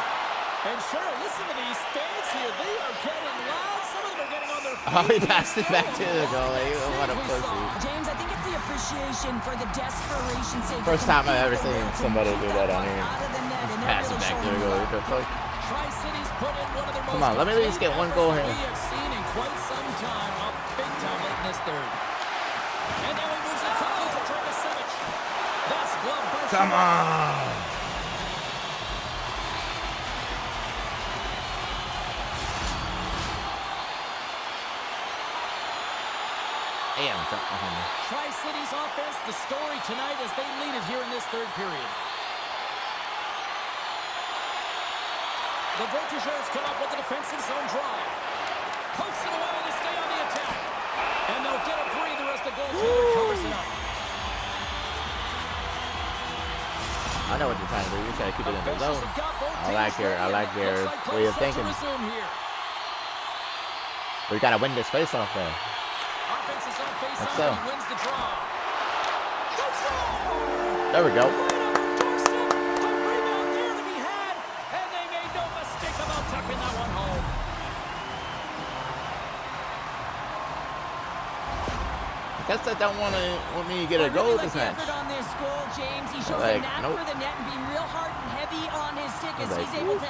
And Cheryl, listen to these fans here. They are getting loud. Some of them are getting on their feet. Oh, he passed it back to the goalie. What a pussy. James, I think it's the appreciation for the desperation sake. First time I've ever seen somebody do that on here. Just pass it back to the goalie. What the fuck? Tri-City's put in one of their Come on, let me at least get one goal here. we have seen in quite some time. A big time late in this third. And now he moves it quickly to Dragicevic. That's glove by Come on. Damn. Tri-City's offense, the story tonight as they lead it here in this third period. The Voltigeurs come up with a defensive zone drive. Pokes it away to stay on the attack. And they'll get a breather as the goaltender covers it up. I know what you're trying to do. You're trying to keep it in the zone. I like their way of thinking. We gotta win this face-off though. Offense is on face-off, so. and he wins the draw. There we go. I guess I don't want me to get a goal this match. On this goal, James. He shows a knack for the net and being real hard and heavy on his stick as he's able to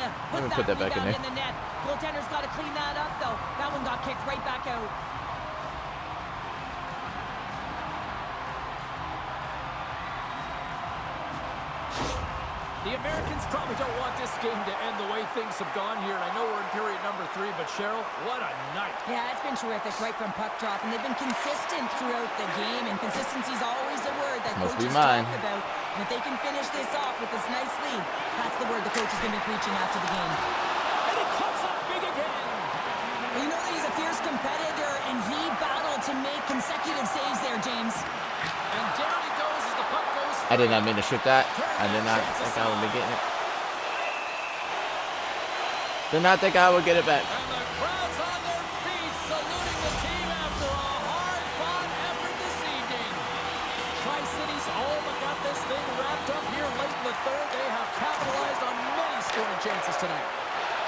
put that back in the net. Goaltender's got to clean that up, though. That one got kicked right back out. The Americans probably don't want this game to end the way things have gone here. And I know we're in period number 3, but Cheryl, what a night. Yeah, it's been terrific right from puck drop. And they've been consistent throughout the game. And consistency is always a word that coaches talk about. And if they can finish this off with this nice lead, that's the word the coach is going to be preaching after the game. And he comes up big again. Well, you know that he's a fierce competitor, and he battled to make consecutive saves there, James. And down he goes as the puck goes. I did not mean to shoot that. I did not think I would be getting it. Did not think I would get it back. And the crowd's on their feet, saluting the team after a hard-fought effort this evening. Tri-Cities all but got this thing wrapped up here late in the third. They have capitalized on many scoring chances tonight.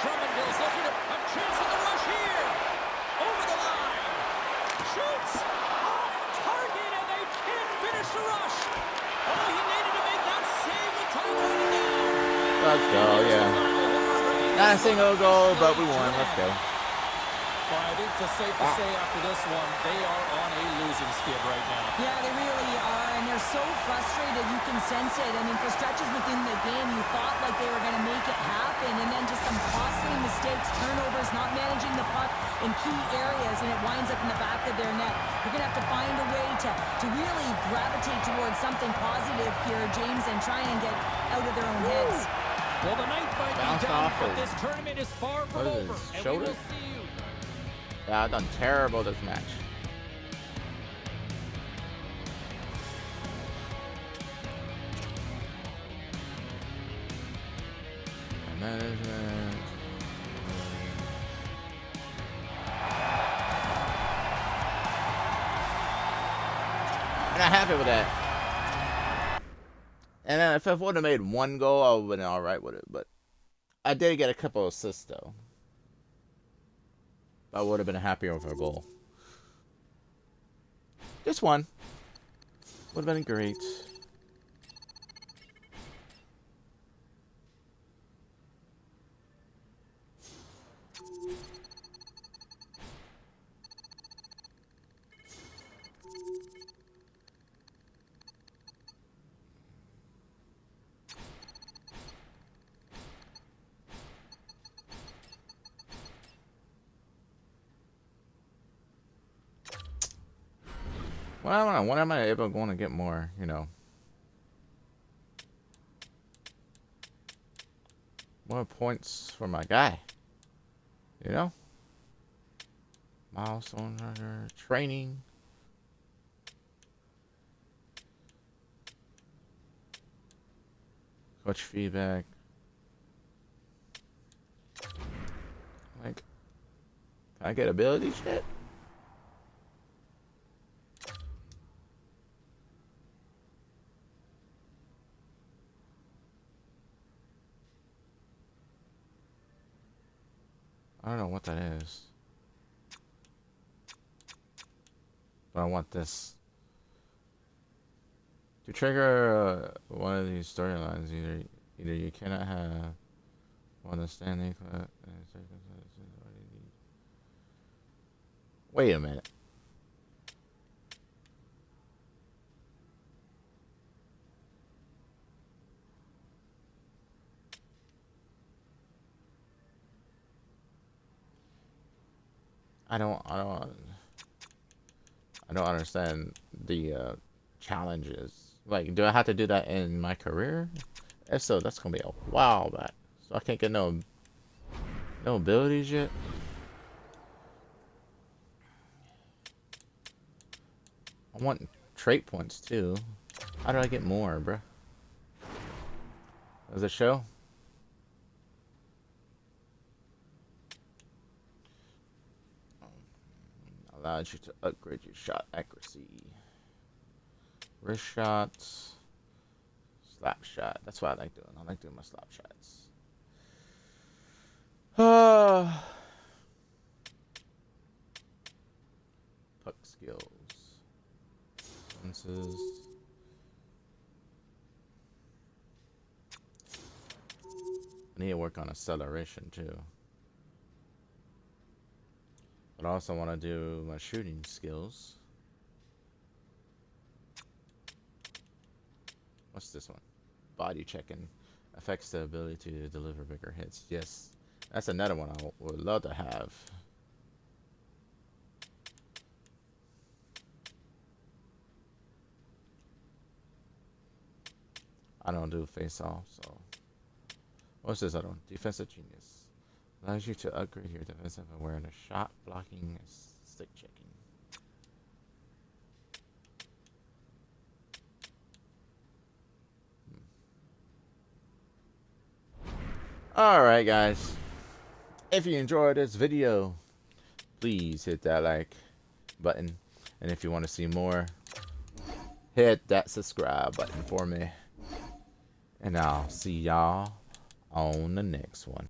Drummondville's looking at a chance on the rush here. Over the line. Shoots. Off target, and they can't finish the rush. Oh, he needed to make that save with time running down. Let's go, yeah. Not a single goal, but we won. Let's go. Well, I think it's safe to say after this one, they are on a losing skid right now. Yeah, they really are, and they're so frustrated. You can sense it. I mean, for stretches within the game, you thought like they were going to make it happen, and then just some costly mistakes, turnovers, not managing the puck in key areas, and it winds up in the back of their net. You're going to have to find a way to really gravitate towards something positive here, James, and try and get out of their own heads. Well, the night might be done, but this tournament is far from over, and we will see you. Yeah, I've done terrible this match. Management. I'm not happy with that. And then if I would have made one goal, I would have been alright with it. But I did get a couple of assists, though. I would have been happier with a goal. Just one. Would have been great. Well, when am I ever going to get more, you know, more points for my guy, you know? Milestone runner, training. Coach feedback. Like, can I get ability shit? I don't know what that is. But I want this. To trigger one of these storylines, either you cannot have one standing. Wait a minute. I don't understand the challenges. Like, do I have to do that in my career? If so, that's gonna be a while back. So I can't get no abilities yet. I want trait points too. How do I get more, bruh? Does it show? Allows you to upgrade your shot accuracy. Wrist shots. Slap shot. That's what I like doing. I like doing my slap shots. Puck skills. Senses. I need to work on acceleration too. But I also want to do my shooting skills. What's this one? Body checking. Affects the ability to deliver bigger hits. Yes. That's another one I would love to have. I don't do face off, so. What's this other one? Defensive genius. Allows you to upgrade your defensive awareness, shot blocking, and stick checking. Alright, guys. If you enjoyed this video, please hit that like button. And if you want to see more, hit that subscribe button for me. And I'll see y'all on the next one.